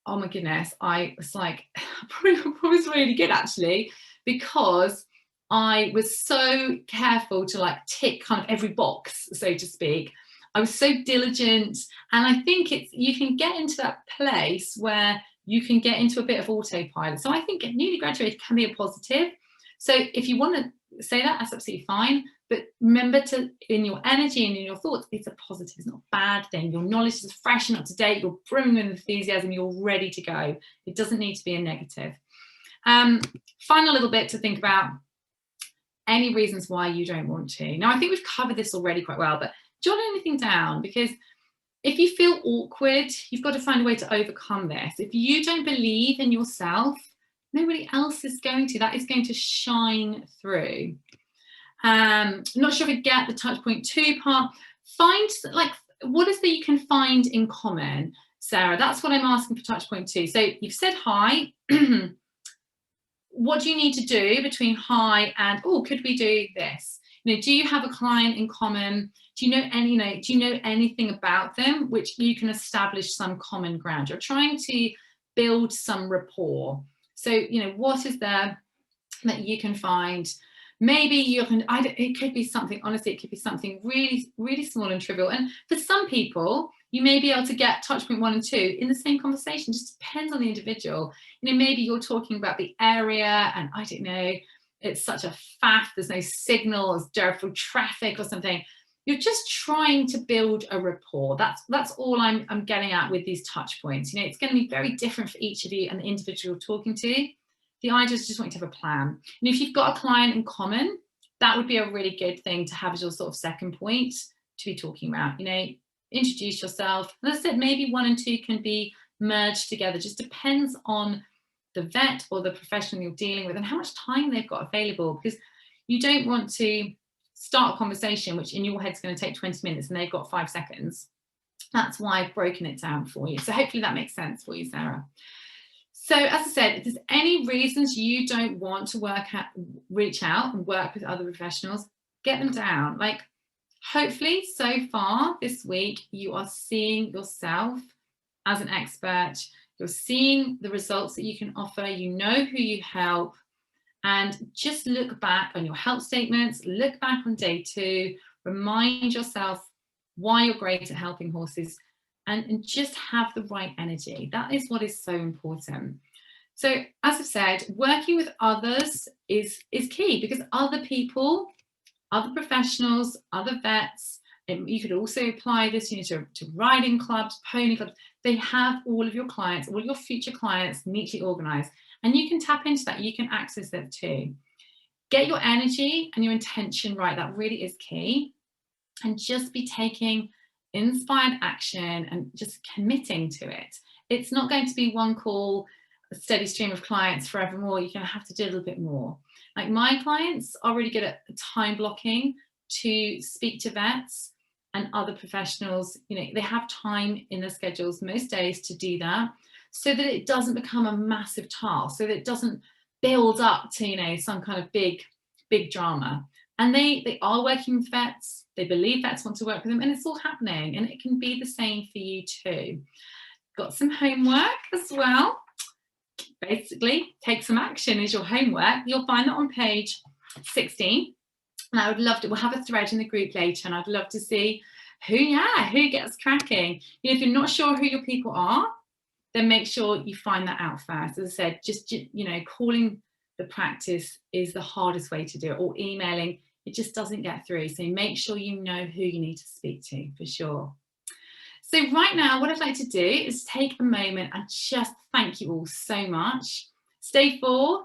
oh my goodness, I was like, I was really good actually, because I was so careful to like tick kind of every box, so to speak. I was so diligent, and I think you can get into that place where you can get into a bit of autopilot. So I think newly graduated can be a positive. So if you want to say that, that's absolutely fine. But remember to, in your energy and in your thoughts, it's a positive, it's not a bad thing. Your knowledge is fresh and up to date, you're brimming with enthusiasm, you're ready to go. It doesn't need to be a negative. Final little bit to think about, any reasons why you don't want to. Now, I think we've covered this already quite well, but jot anything down, because if you feel awkward, you've got to find a way to overcome this. If you don't believe in yourself, nobody else is going to. That is going to shine through. I'm not sure if I get the touch point 2 part. Find, like, what is that you can find in common, Sarah? That's what I'm asking for touch point 2. So you've said hi. What do you need to do between hi and, oh, could we do this? You know, do you have a client in common? Do you know anything about them which you can establish some common ground? You're trying to build some rapport. So, you know, what is there that you can find? Maybe you can, it could be something, honestly, it could be something really, really small and trivial. And for some people, you may be able to get touch point 1 and 2 in the same conversation. Just depends on the individual. You know, maybe you're talking about the area and I don't know, it's such a faff, there's no signal, there's dreadful traffic or something. You're just trying to build a rapport. That's all I'm getting at with these touch points. You know, it's going to be very different for each of you and the individual you're talking to. The idea is just want you to have a plan. And if you've got a client in common, that would be a really good thing to have as your sort of second point to be talking about. You know, introduce yourself. And as I said, maybe 1 and 2 can be merged together. Just depends on the vet or the professional you're dealing with and how much time they've got available, because you don't want to start a conversation which in your head's going to take 20 minutes and they've got 5 seconds. That's why I've broken it down for you. So hopefully that makes sense for you, Sarah. So as I said, if there's any reasons you don't want to reach out and work with other professionals, get them down. Like, hopefully so far this week, you are seeing yourself as an expert. You're seeing the results that you can offer. You know who you help. And just look back on your help statements, look back on day 2, remind yourself why you're great at helping horses, and just have the right energy. That is what is so important. So as I've said, working with others is key, because other people, other professionals, other vets, and you could also apply this, you know, to riding clubs, pony clubs. They have all of your clients, all your future clients neatly organized, and you can tap into that. You can access that too. Get your energy and your intention right. That really is key. And just be taking inspired action and just committing to it. It's not going to be one call, a steady stream of clients forevermore. You're going to have to do a little bit more. Like, my clients are really good at time blocking to speak to vets and other professionals. You know, they have time in their schedules most days to do that, so that it doesn't become a massive task, so that it doesn't build up to, you know, some kind of big drama. And they are working with vets. They believe vets want to work with them, and it's all happening. And it can be the same for you too. Got some homework as well. Basically, take some action is your homework. You'll find that on page 16. And I would love to, we'll have a thread in the group later, and I'd love to see who gets cracking. If you're not sure who your people are, then make sure you find that out first. As I said, just, calling the practice is the hardest way to do it, or emailing, it just doesn't get through. So make sure you know who you need to speak to, for sure. So right now, what I'd like to do is take a moment and just thank you all so much. Stay 4.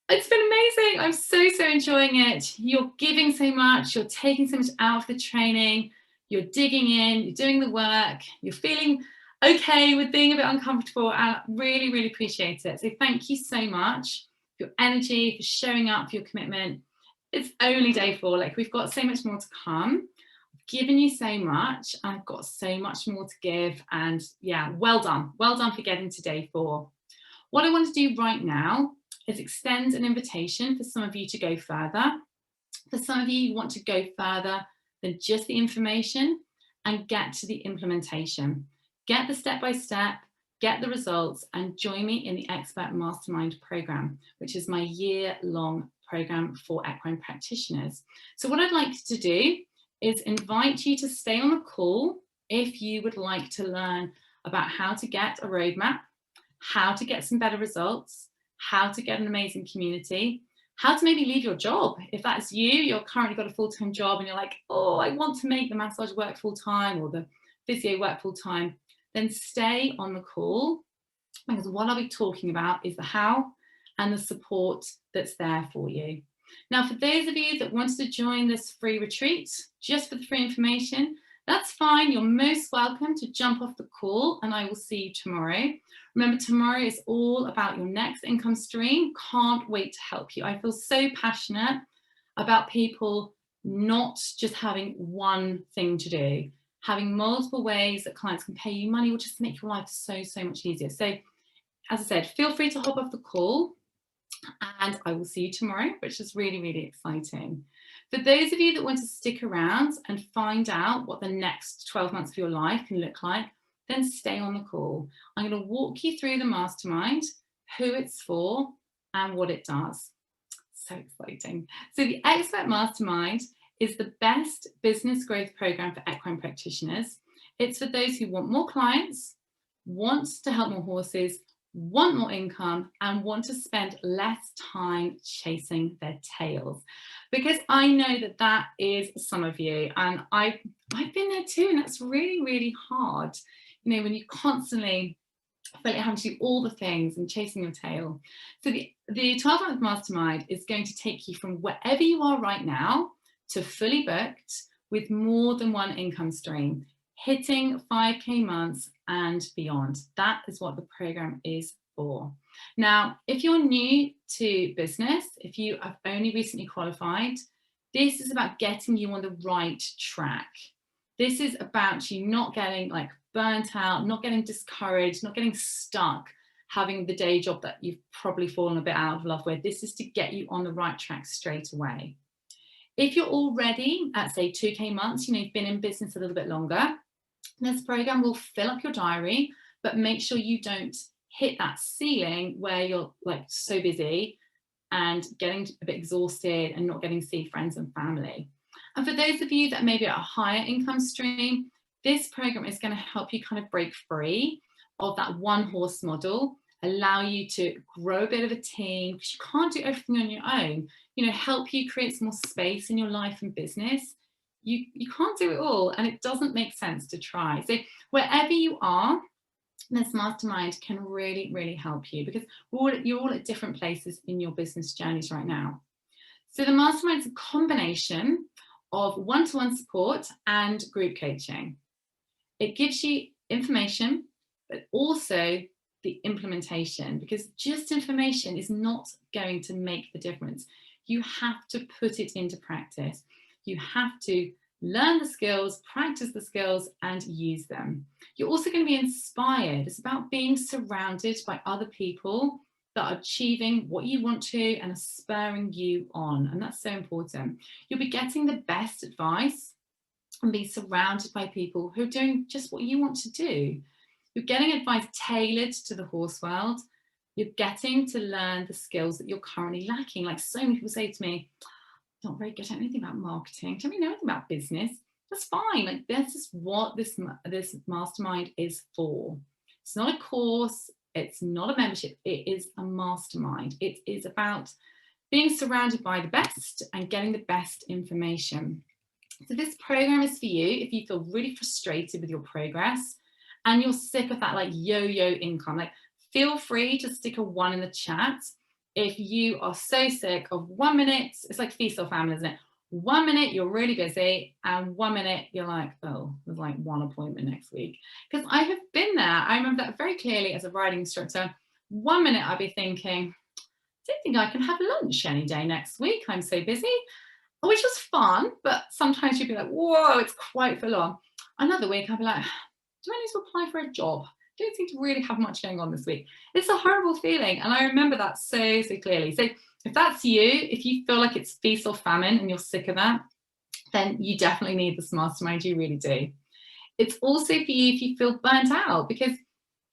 It's been amazing. I'm so enjoying it. You're giving so much. You're taking so much out of the training. You're digging in. You're doing the work. You're feeling okay with being a bit uncomfortable. And I really appreciate it. So thank you so much for your energy, for showing up, for your commitment. It's only day 4. Like, we've got so much more to come. I've given you so much. I've got so much more to give. And yeah, well done. Well done for getting to day 4. What I want to do right now is extend an invitation for some of you to go further. For some of you want to go further than just the information and get to the implementation. Get the step-by-step, get the results, and join me in the Expert Mastermind program, which is my year-long program for equine practitioners. So what I'd like to do is invite you to stay on the call if you would like to learn about how to get a roadmap, how to get some better results, how to get an amazing community, how to maybe leave your job. If that's you, you're currently got a full-time job and you're like, oh, I want to make the massage work full-time or the physio work full-time, then stay on the call, because what I'll be talking about is the how and the support that's there for you. Now, for those of you that wanted to join this free retreat, just for the free information, that's fine. You're most welcome to jump off the call, and I will see you tomorrow. Remember, tomorrow is all about your next income stream. Can't wait to help you. I feel so passionate about people not just having one thing to do, having multiple ways that clients can pay you money will just make your life so much easier. So, as I said, feel free to hop off the call, and I will see you tomorrow, which is really exciting. For those of you that want to stick around and find out what the next 12 months of your life can look like, then stay on the call. I'm going to walk you through the mastermind, who it's for, and what it does. So exciting. So the Expert Mastermind is the best business growth program for equine practitioners. It's for those who want more clients, want to help more horses, want more income, and want to spend less time chasing their tails. Because I know that that is some of you, and I've been there too, and that's really hard. When you constantly feel like having to do all the things and chasing your tail. So the 12-month mastermind is going to take you from wherever you are right now to fully booked with more than one income stream, hitting 5K months and beyond. That is what the program is for. Now, if you're new to business, if you have only recently qualified, this is about getting you on the right track. This is about you not getting burnt out, not getting discouraged, not getting stuck having the day job that you've probably fallen a bit out of love with. This is to get you on the right track straight away. If you're already at, say, 2K months, you've been in business a little bit longer, this program will fill up your diary, but make sure you don't hit that ceiling where you're so busy and getting a bit exhausted and not getting to see friends and family. And for those of you that may be at a higher income stream, this program is going to help you kind of break free of that one horse model, allow you to grow a bit of a team, because you can't do everything on your own, help you create some more space in your life and business. You can't do it all, and it doesn't make sense to try. So wherever you are, this mastermind can really help you, because you're all at different places in your business journeys right now. So the mastermind is a combination of one-to-one support and group coaching. It gives you information, but also the implementation, because just information is not going to make the difference. You have to put it into practice. You have to learn the skills, practice the skills, and use them. You're also going to be inspired. It's about being surrounded by other people that are achieving what you want to and are spurring you on. And that's so important. You'll be getting the best advice and be surrounded by people who are doing just what you want to do. You're getting advice tailored to the horse world. You're getting to learn the skills that you're currently lacking. So many people say to me, not very good at anything about marketing, don't really know anything about business. That's fine. Like, this is what this mastermind is for. It's not a course. It's not a membership. It is a mastermind. It is about being surrounded by the best and getting the best information. So this program is for you if you feel really frustrated with your progress and you're sick of that like yo-yo income. Like, feel free to stick a 1 in the chat if you are so sick of 1 minute. It's like feast or famine, isn't it? 1 minute you're really busy and 1 minute you're like, oh, there's like 1 appointment next week. Because I have been there. I remember that very clearly as a riding instructor. 1 minute I'd be thinking, I don't think I can have lunch any day next week. I'm so busy, which was fun, but sometimes you'd be like, whoa, it's quite full on. Another week I'd be like, do I need to apply for a job? Don't seem to really have much going on this week. It's a horrible feeling. And I remember that so clearly. So if that's you, if you feel like it's feast or famine and you're sick of that, then you definitely need this mastermind. You really do. It's also for you if you feel burnt out, because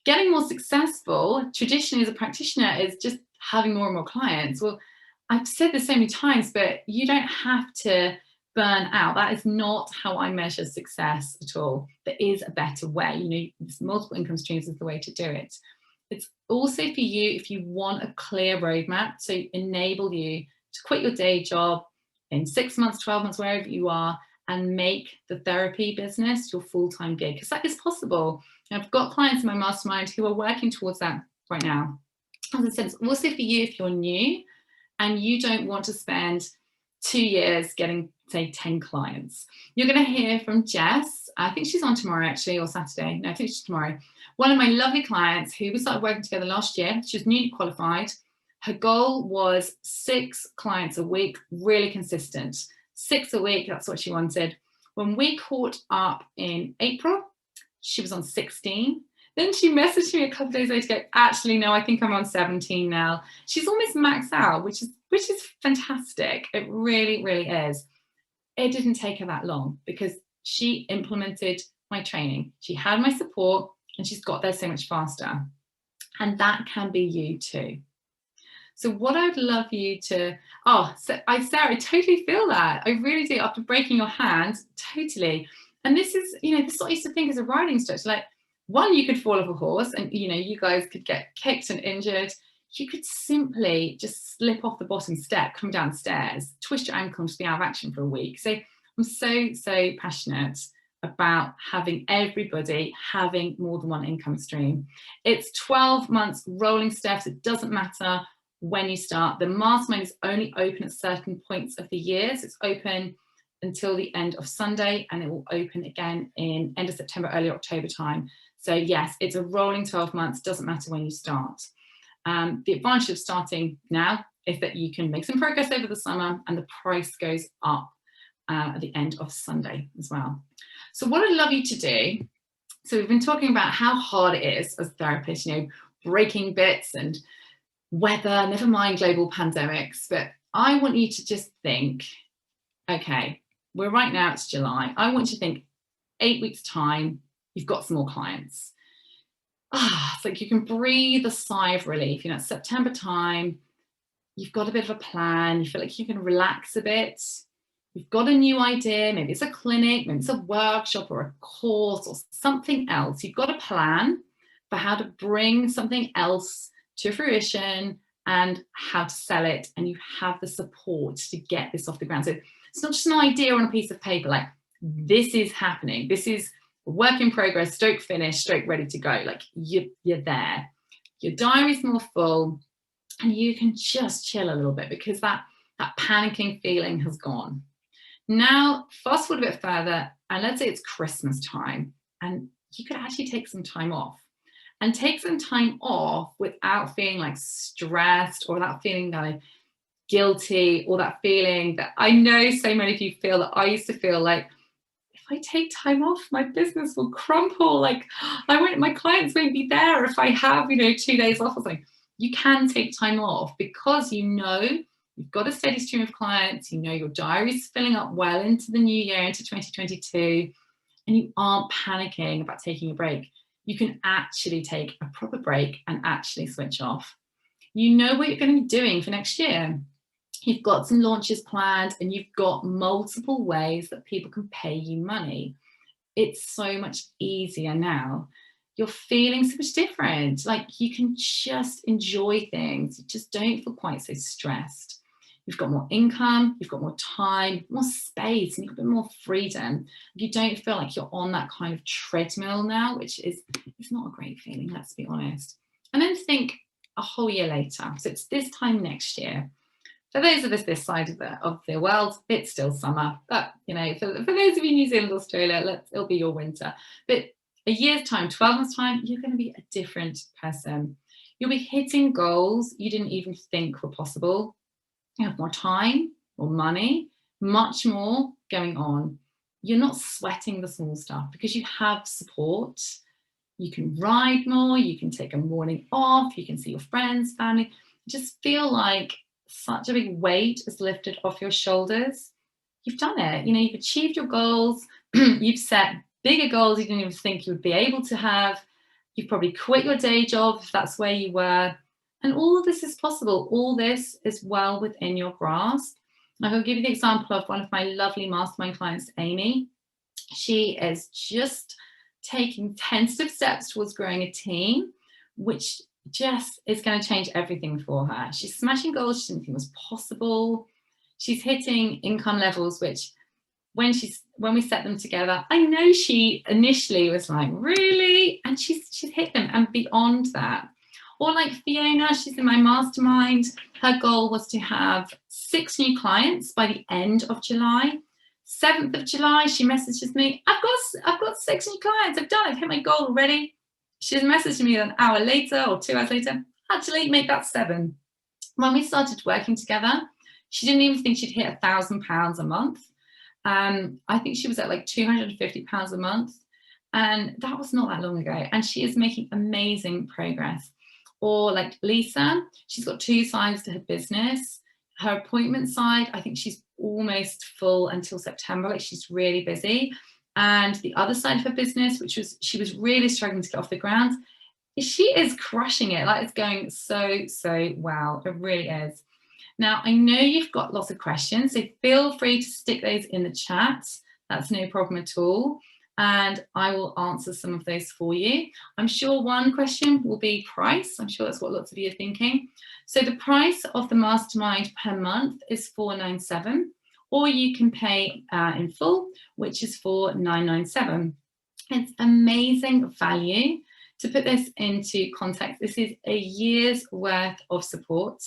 getting more successful traditionally as a practitioner is just having more and more clients. Well, I've said this so many times, but you don't have to burn out. That is not how I measure success at all. There is a better way. You know, multiple income streams is the way to do it. It's also for you if you want a clear roadmap to enable you to quit your day job in 6 months, 12 months, wherever you are, and make the therapy business your full-time gig, because that is possible. And I've got clients in my mastermind who are working towards that right now. As I said, it's also for you if you're new and you don't want to spend 2 years getting, say, 10 clients. You're going to hear from Jess. I think she's on tomorrow, actually, or Saturday. No, I think she's tomorrow. One of my lovely clients who we started working together last year. She was newly qualified. Her goal was 6 clients a week, really consistent. 6 a week, that's what she wanted. When we caught up in April, she was on 16. Then she messaged me a couple of days later to go, actually, no, I think I'm on 17 now. She's almost maxed out, which is fantastic. It really, really is. It didn't take her that long because she implemented my training. She had my support and she's got there so much faster. And that can be you too. So what I'd love you to, Sarah, I totally feel that. I really do. After breaking your hand, totally. And this is, this is what I used to think as a riding instructor. Like, one, you could fall off a horse and, you guys could get kicked and injured. You could simply just slip off the bottom step, come downstairs, twist your ankle and just be out of action for a week. So I'm so passionate about having everybody having more than one income stream. It's 12 months rolling steps. It doesn't matter when you start. The mastermind is only open at certain points of the year. So it's open until the end of Sunday, and it will open again in end of September, early October time. So yes, it's a rolling 12 months, doesn't matter when you start. The advantage of starting now is that you can make some progress over the summer and the price goes up at the end of Sunday as well. So what I'd love you to do, so we've been talking about how hard it is as therapists, breaking bits and weather, never mind global pandemics, but I want you to just think, okay, we're right now, it's July. I want you to think 8 weeks time, you've got some more clients. It's like you can breathe a sigh of relief. It's September time, you've got a bit of a plan, you feel like you can relax a bit. You've got a new idea, maybe it's a clinic, maybe it's a workshop or a course or something else. You've got a plan for how to bring something else to fruition and how to sell it, and you have the support to get this off the ground. So it's not just an idea on a piece of paper, like this is happening. This is work in progress, stroke finished, stroke ready to go. Like you're there. Your diary's more full and you can just chill a little bit because that panicking feeling has gone. Now, fast forward a bit further, and let's say it's Christmas time, and you could actually take some time off. And take some time off without feeling like stressed or without feeling like guilty or that feeling that I know so many of you feel that I used to feel like, if I take time off, my business will crumple. Like my clients won't be there if I have, 2 days off or something. You can take time off because you've got a steady stream of clients, your diary's filling up well into the new year, into 2022, and you aren't panicking about taking a break. You can actually take a proper break and actually switch off. You know what you're going to be doing for next year. you've got some launches planned, and you've got multiple ways that people can pay you money. It's so much easier now. You're feeling so much different. Like, you can just enjoy things. You just don't feel quite so stressed. You've got more income, you've got more time, more space, and you've got a bit more freedom. You don't feel like you're on that kind of treadmill now, which is, it's not a great feeling, let's be honest. And then think a whole year later. So it's this time next year. For those of us this side of the world, it's still summer. But, you know, for those of you in New Zealand, Australia, it'll be your winter. But a year's time, 12 months time, you're going to be a different person. You'll be hitting goals you didn't even think were possible. You have more time, more money, much more going on. You're not sweating the small stuff because you have support. You can ride more, you can take a morning off, you can see your friends, family. Just feel like such a big weight is lifted off your shoulders. You've done it. You know, you've achieved your goals. You've set bigger goals you didn't even think you would be able to have. You've probably quit your day job if that's where you were. And all of this is possible. All this is well within your grasp. I'll give you the example of one of my lovely mastermind clients, Amy. She is just taking tentative steps towards growing a team, which just is going to change everything for her. She's smashing goals she didn't think was possible. She's hitting income levels, which when we set them together, I know she initially was like, really? And she's hit them and beyond that. Or like Fiona, she's in my mastermind. Her goal was to have 6 new clients by the end of July. 7th of July, she messages me, I've got 6 new clients. I've done it. I've hit my goal already. She's messaging me an hour later or 2 hours later. Actually, make that 7. When we started working together, she didn't even think she'd hit £1,000 a month. I think she was at like £250 a month. And that was not that long ago. And she is making amazing progress. Or like Lisa, she's got 2 sides to her business. Her appointment side, I think she's almost full until September. Like, she's really busy. And the other side of her business, which was, she was really struggling to get off the ground, she is crushing it. Like, it's going so well. It really is. Now, I know you've got lots of questions, so feel free to stick those in the chat. That's no problem at all. And I will answer some of those for you. I'm sure one question will be price. I'm sure that's what lots of you are thinking. So the price of the mastermind per month is $497, or you can pay in full, which is $497. It's amazing value. To put this into context, this is a year's worth of support,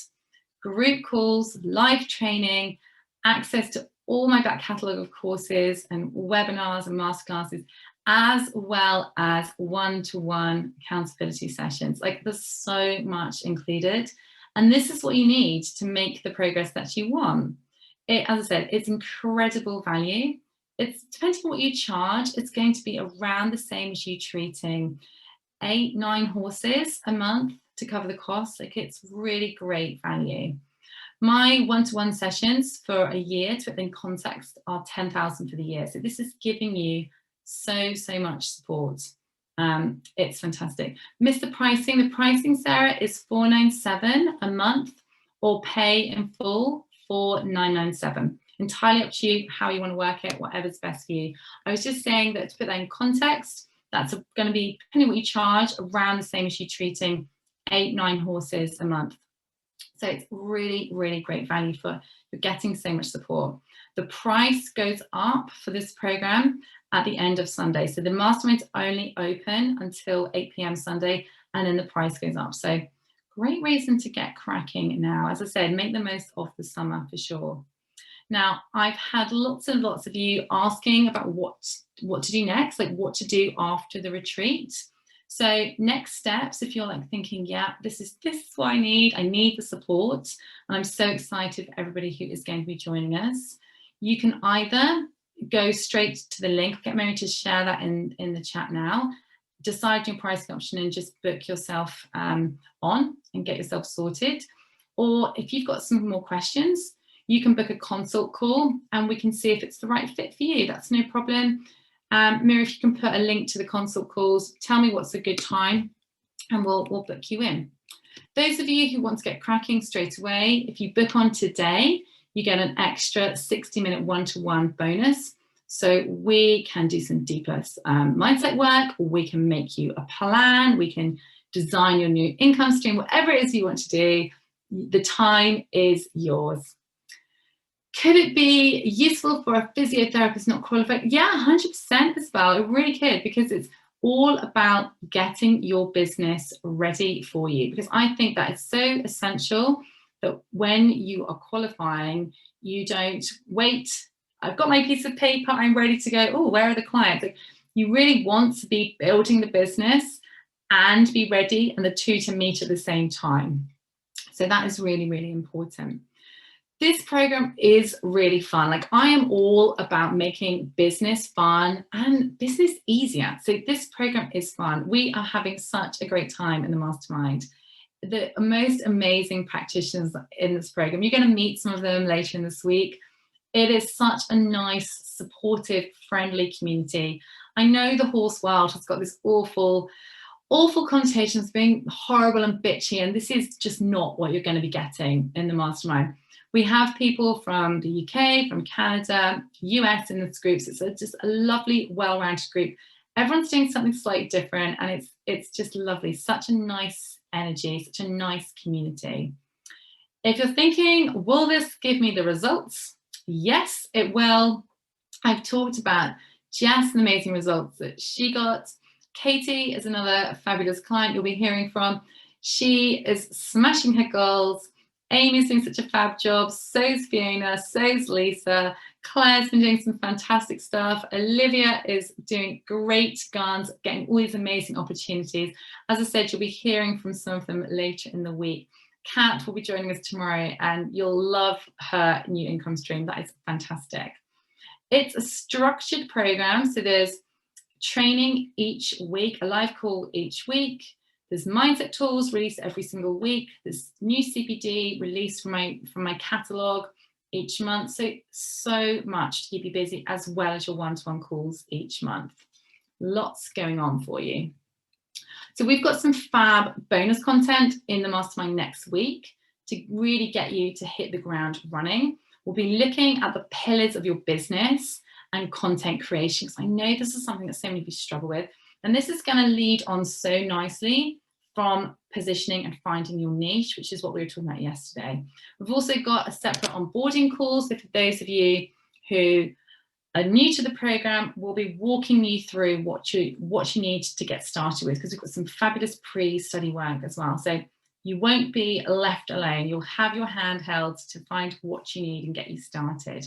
group calls, live training, access to all my back catalogue of courses and webinars and masterclasses, as well as one-to-one accountability sessions. Like, there's so much included. And this is what you need to make the progress that you want. As I said, it's incredible value. It's depending on what you charge, it's going to be around the same as you treating 8-9 horses a month to cover the cost. Like, it's really great value. My one-to-one sessions for a year, to put in context, are $10,000 for the year. So this is giving you so much support. It's fantastic. Missed the pricing. The pricing, Sarah, is $497 a month, or pay in full $497. Entirely up to you how you want to work it, whatever's best for you. I was just saying that to put that in context, that's going to be, depending on what you charge, around the same as you treating 8-9 horses a month. So it's really great value for you're getting so much support. The price goes up for this program at the end of Sunday. So the mastermind's only open until 8 p.m. Sunday, and then the price goes up. So great reason to get cracking now. As I said, make the most of the summer for sure. Now, I've had lots and lots of you asking about what to do next, like what to do after the retreat. So next steps, if you're like thinking, yeah, this is what I need the support, and I'm so excited for everybody who is going to be joining us. You can either go straight to the link, get Mary to share that in the chat now, decide your pricing option and just book yourself on and get yourself sorted. Or if you've got some more questions, you can book a consult call and we can see if it's the right fit for you. That's no problem. Mira, if you can put a link to the consult calls, tell me what's a good time and we'll book you in. Those of you who want to get cracking straight away, if you book on today, you get an extra 60-minute one-to-one bonus. So we can do some deeper mindset work, or we can make you a plan, we can design your new income stream, whatever it is you want to do, the time is yours. Could it be useful for a physiotherapist not qualified? Yeah, 100% as well. It really could, because it's all about getting your business ready for you. Because I think that is so essential that when you are qualifying, you don't wait. I've got my piece of paper, I'm ready to go. Oh, where are the clients? Like, you really want to be building the business and be ready, and the two to meet at the same time. So that is really, really important. This program is really fun. Like, I am all about making business fun and business easier. So this program is fun. We are having such a great time in the mastermind. The most amazing practitioners in this program. You're going to meet some of them later in this week. It is such a nice, supportive, friendly community. I know the horse world has got this awful connotations, being horrible and bitchy, and this is just not what you're going to be getting in the mastermind. We have people from the UK, from Canada, US in this group, so it's just a lovely, well-rounded group. Everyone's doing something slightly different, and it's just lovely. Such a nice energy, such a nice community. If you're thinking, will this give me the results? Yes, it will. I've talked about just the amazing results that she got. Katie is another fabulous client you'll be hearing from. She is smashing her goals. Amy's doing such a fab job. So's Fiona, so's Lisa. Claire's been doing some fantastic stuff. Olivia is doing great guns, getting all these amazing opportunities. As I said, you'll be hearing from some of them later in the week. Kat will be joining us tomorrow, and you'll love her new income stream. That is fantastic. It's a structured program, so there's training each week, a live call each week. There's mindset tools released every single week. There's new CPD released from my catalogue each month. So much to keep you busy, as well as your one-to-one calls each month. Lots going on for you. So we've got some fab bonus content in the mastermind next week to really get you to hit the ground running. We'll be looking at the pillars of your business and content creation, because I know this is something that so many of you struggle with. And this is going to lead on so nicely from positioning and finding your niche, which is what we were talking about yesterday. We've also got a separate onboarding call. So for those of you who are new to the program, we'll be walking you through what you need to get started with, because we've got some fabulous pre-study work as well. So you won't be left alone. You'll have your hand held to find what you need and get you started.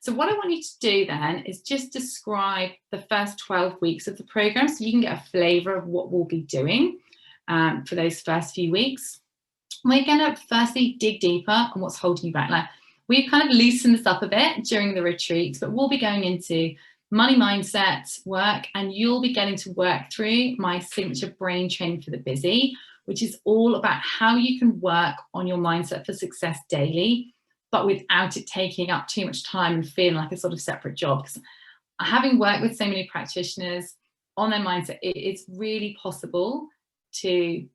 So what I want you to do then is just describe the first 12 weeks of the program, so you can get a flavour of what we'll be doing for those first few weeks. We're going to firstly dig deeper on what's holding you back. Like, we've kind of loosened this up a bit during the retreat, but we'll be going into money mindset work, and you'll be getting to work through my signature brain training for the busy, which is all about how you can work on your mindset for success daily, but without it taking up too much time and feeling like a sort of separate job. Because having worked with so many practitioners on their mindset, it's really possible to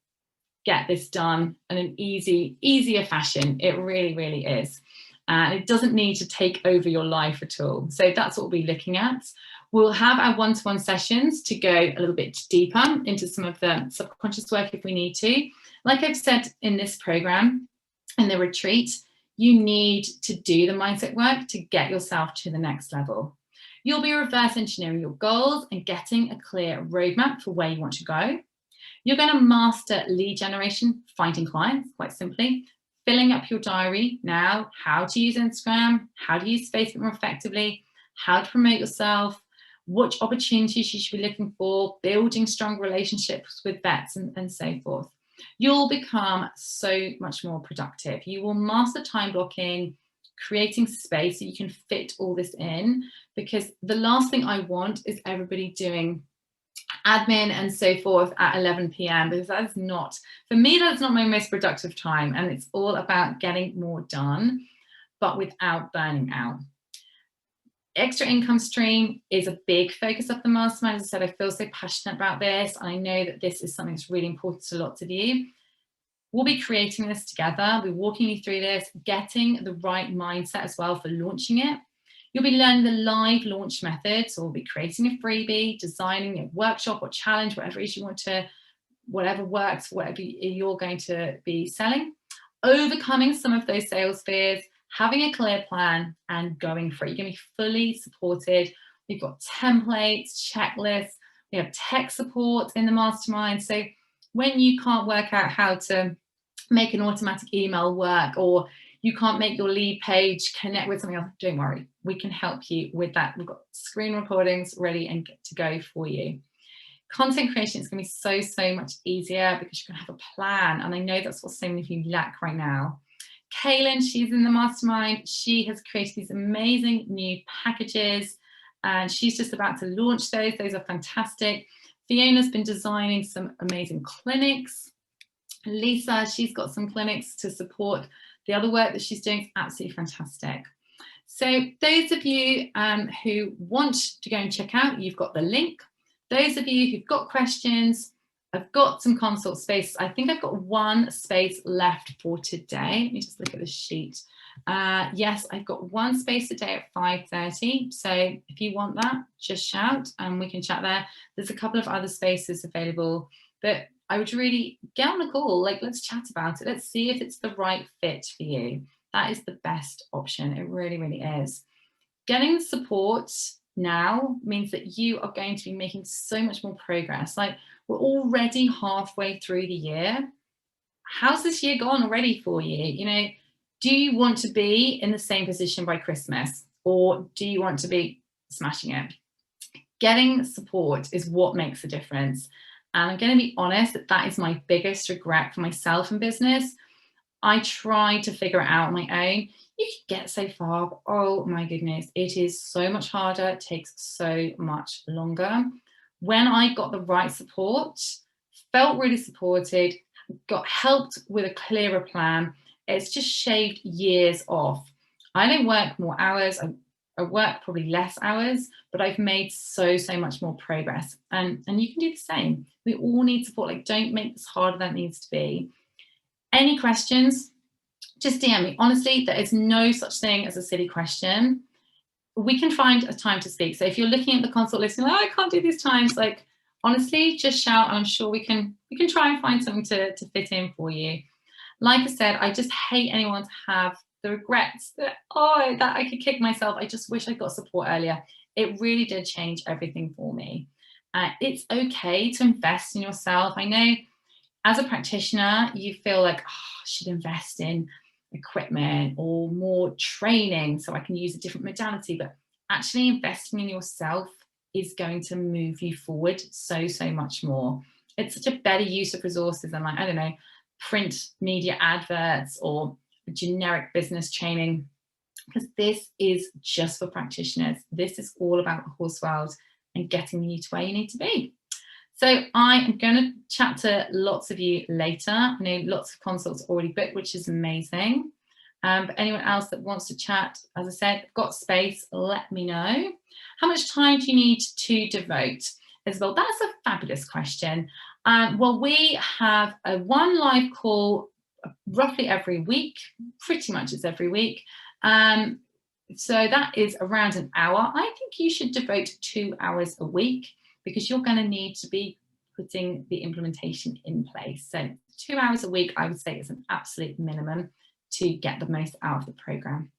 get this done in an easier fashion. It really, really is. And it doesn't need to take over your life at all. So that's what we'll be looking at. We'll have our one-to-one sessions to go a little bit deeper into some of the subconscious work if we need to. Like I've said in this program, in the retreat, you need to do the mindset work to get yourself to the next level. You'll be reverse engineering your goals and getting a clear roadmap for where you want to go. You're going to master lead generation, finding clients, quite simply, filling up your diary now, how to use Instagram, how to use Facebook more effectively, how to promote yourself, what opportunities you should be looking for, building strong relationships with vets, and so forth. You'll become so much more productive. You will master time blocking, creating space so you can fit all this in, because the last thing I want is everybody doing admin and so forth at 11 p.m. because that is not, for me, that's not my most productive time. And it's all about getting more done, but without burning out. Extra income stream is a big focus of the mastermind. As I said, I feel so passionate about this. I know that this is something that's really important to lots of you. We'll be creating this together. We're walking you through this, getting the right mindset as well for launching it. You'll be learning the live launch methods, so we'll be creating a freebie, designing a workshop or challenge, whatever it is you want to, whatever works, whatever you're going to be selling, overcoming some of those sales fears, having a clear plan, and going for it. You're going to be fully supported. We've got templates, checklists, we have tech support in the mastermind. So when you can't work out how to make an automatic email work, or you can't make your lead page connect with something else, don't worry, we can help you with that. We've got screen recordings ready and to go for you. Content creation is going to be so much easier because you're going to have a plan, and I know that's what so many of you lack right now. Kaylin, she's in the mastermind. She has created these amazing new packages, and she's just about to launch those. Those are fantastic. Fiona's been designing some amazing clinics. Lisa, she's got some clinics to support the other work that she's doing. It's absolutely fantastic. So those of you who want to go and check out, you've got the link. Those of you who've got questions, I've got some consult space. I think I've got one space left for today. Let me just look at the sheet. Yes, I've got one space today at 5:30. So if you want that, just shout and we can chat there. There's a couple of other spaces available, but I would really get on a call. Like, let's chat about it. Let's see if it's the right fit for you. That is the best option. It really, really is. Getting support now means that you are going to be making so much more progress. Like, we're already halfway through the year. How's this year gone already for you? You know, do you want to be in the same position by Christmas, or do you want to be smashing it? Getting support is what makes a difference. And I'm going to be honest that that is my biggest regret for myself in business. I tried to figure it out on my own. You can get so far, but oh my goodness, it is so much harder. It takes so much longer. When I got the right support, felt really supported, got helped with a clearer plan, it's just shaved years off. I don't work more hours. I work probably less hours, but I've made so much more progress. And you can do the same. We all need support. Like, don't make this harder than it needs to be. Any questions, just DM me. Honestly, there is no such thing as a silly question. We can find a time to speak. So if you're looking at the consult list and like, oh, I can't do these times, like, honestly, just shout and I'm sure we can try and find something to fit in for you. Like I said, I just hate anyone to have the regrets that, oh, that I could kick myself. I just wish I got support earlier. It really did change everything for me. It's okay to invest in yourself. I know as a practitioner, you feel like, oh, I should invest in equipment or more training so I can use a different modality, but actually investing in yourself is going to move you forward so much more. It's such a better use of resources than, like, I don't know, print media adverts or generic business training, because this is just for practitioners. This is all about the horse world and getting you to where you need to be. So I am going to chat to lots of you later. I know lots of consults already booked, which is amazing. But anyone else that wants to chat, as I said, got space, let me know. How much time do you need to devote? Isabel, that's a fabulous question. Well, we have one live call roughly every week, pretty much it's every week. So that is around an hour. I think you should devote 2 hours a week, because you're going to need to be putting the implementation in place. So 2 hours a week, I would say, is an absolute minimum to get the most out of the program.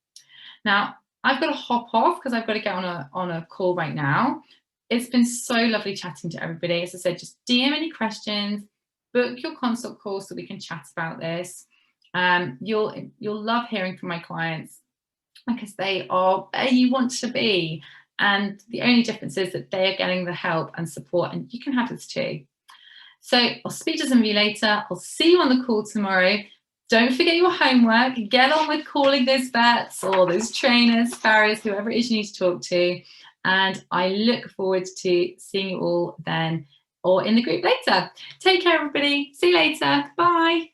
Now, I've got to hop off because I've got to get on a call right now. It's been so lovely chatting to everybody. As I said, just DM any questions, book your consult call so we can chat about this. You'll love hearing from my clients because they are where you want to be. And the only difference is that they are getting the help and support, and you can have this too. So I'll speak to some of you later. I'll see you on the call tomorrow. Don't forget your homework. Get on with calling those vets or those trainers, farriers, whoever it is you need to talk to. And I look forward to seeing you all then or in the group later. Take care, everybody. See you later. Bye.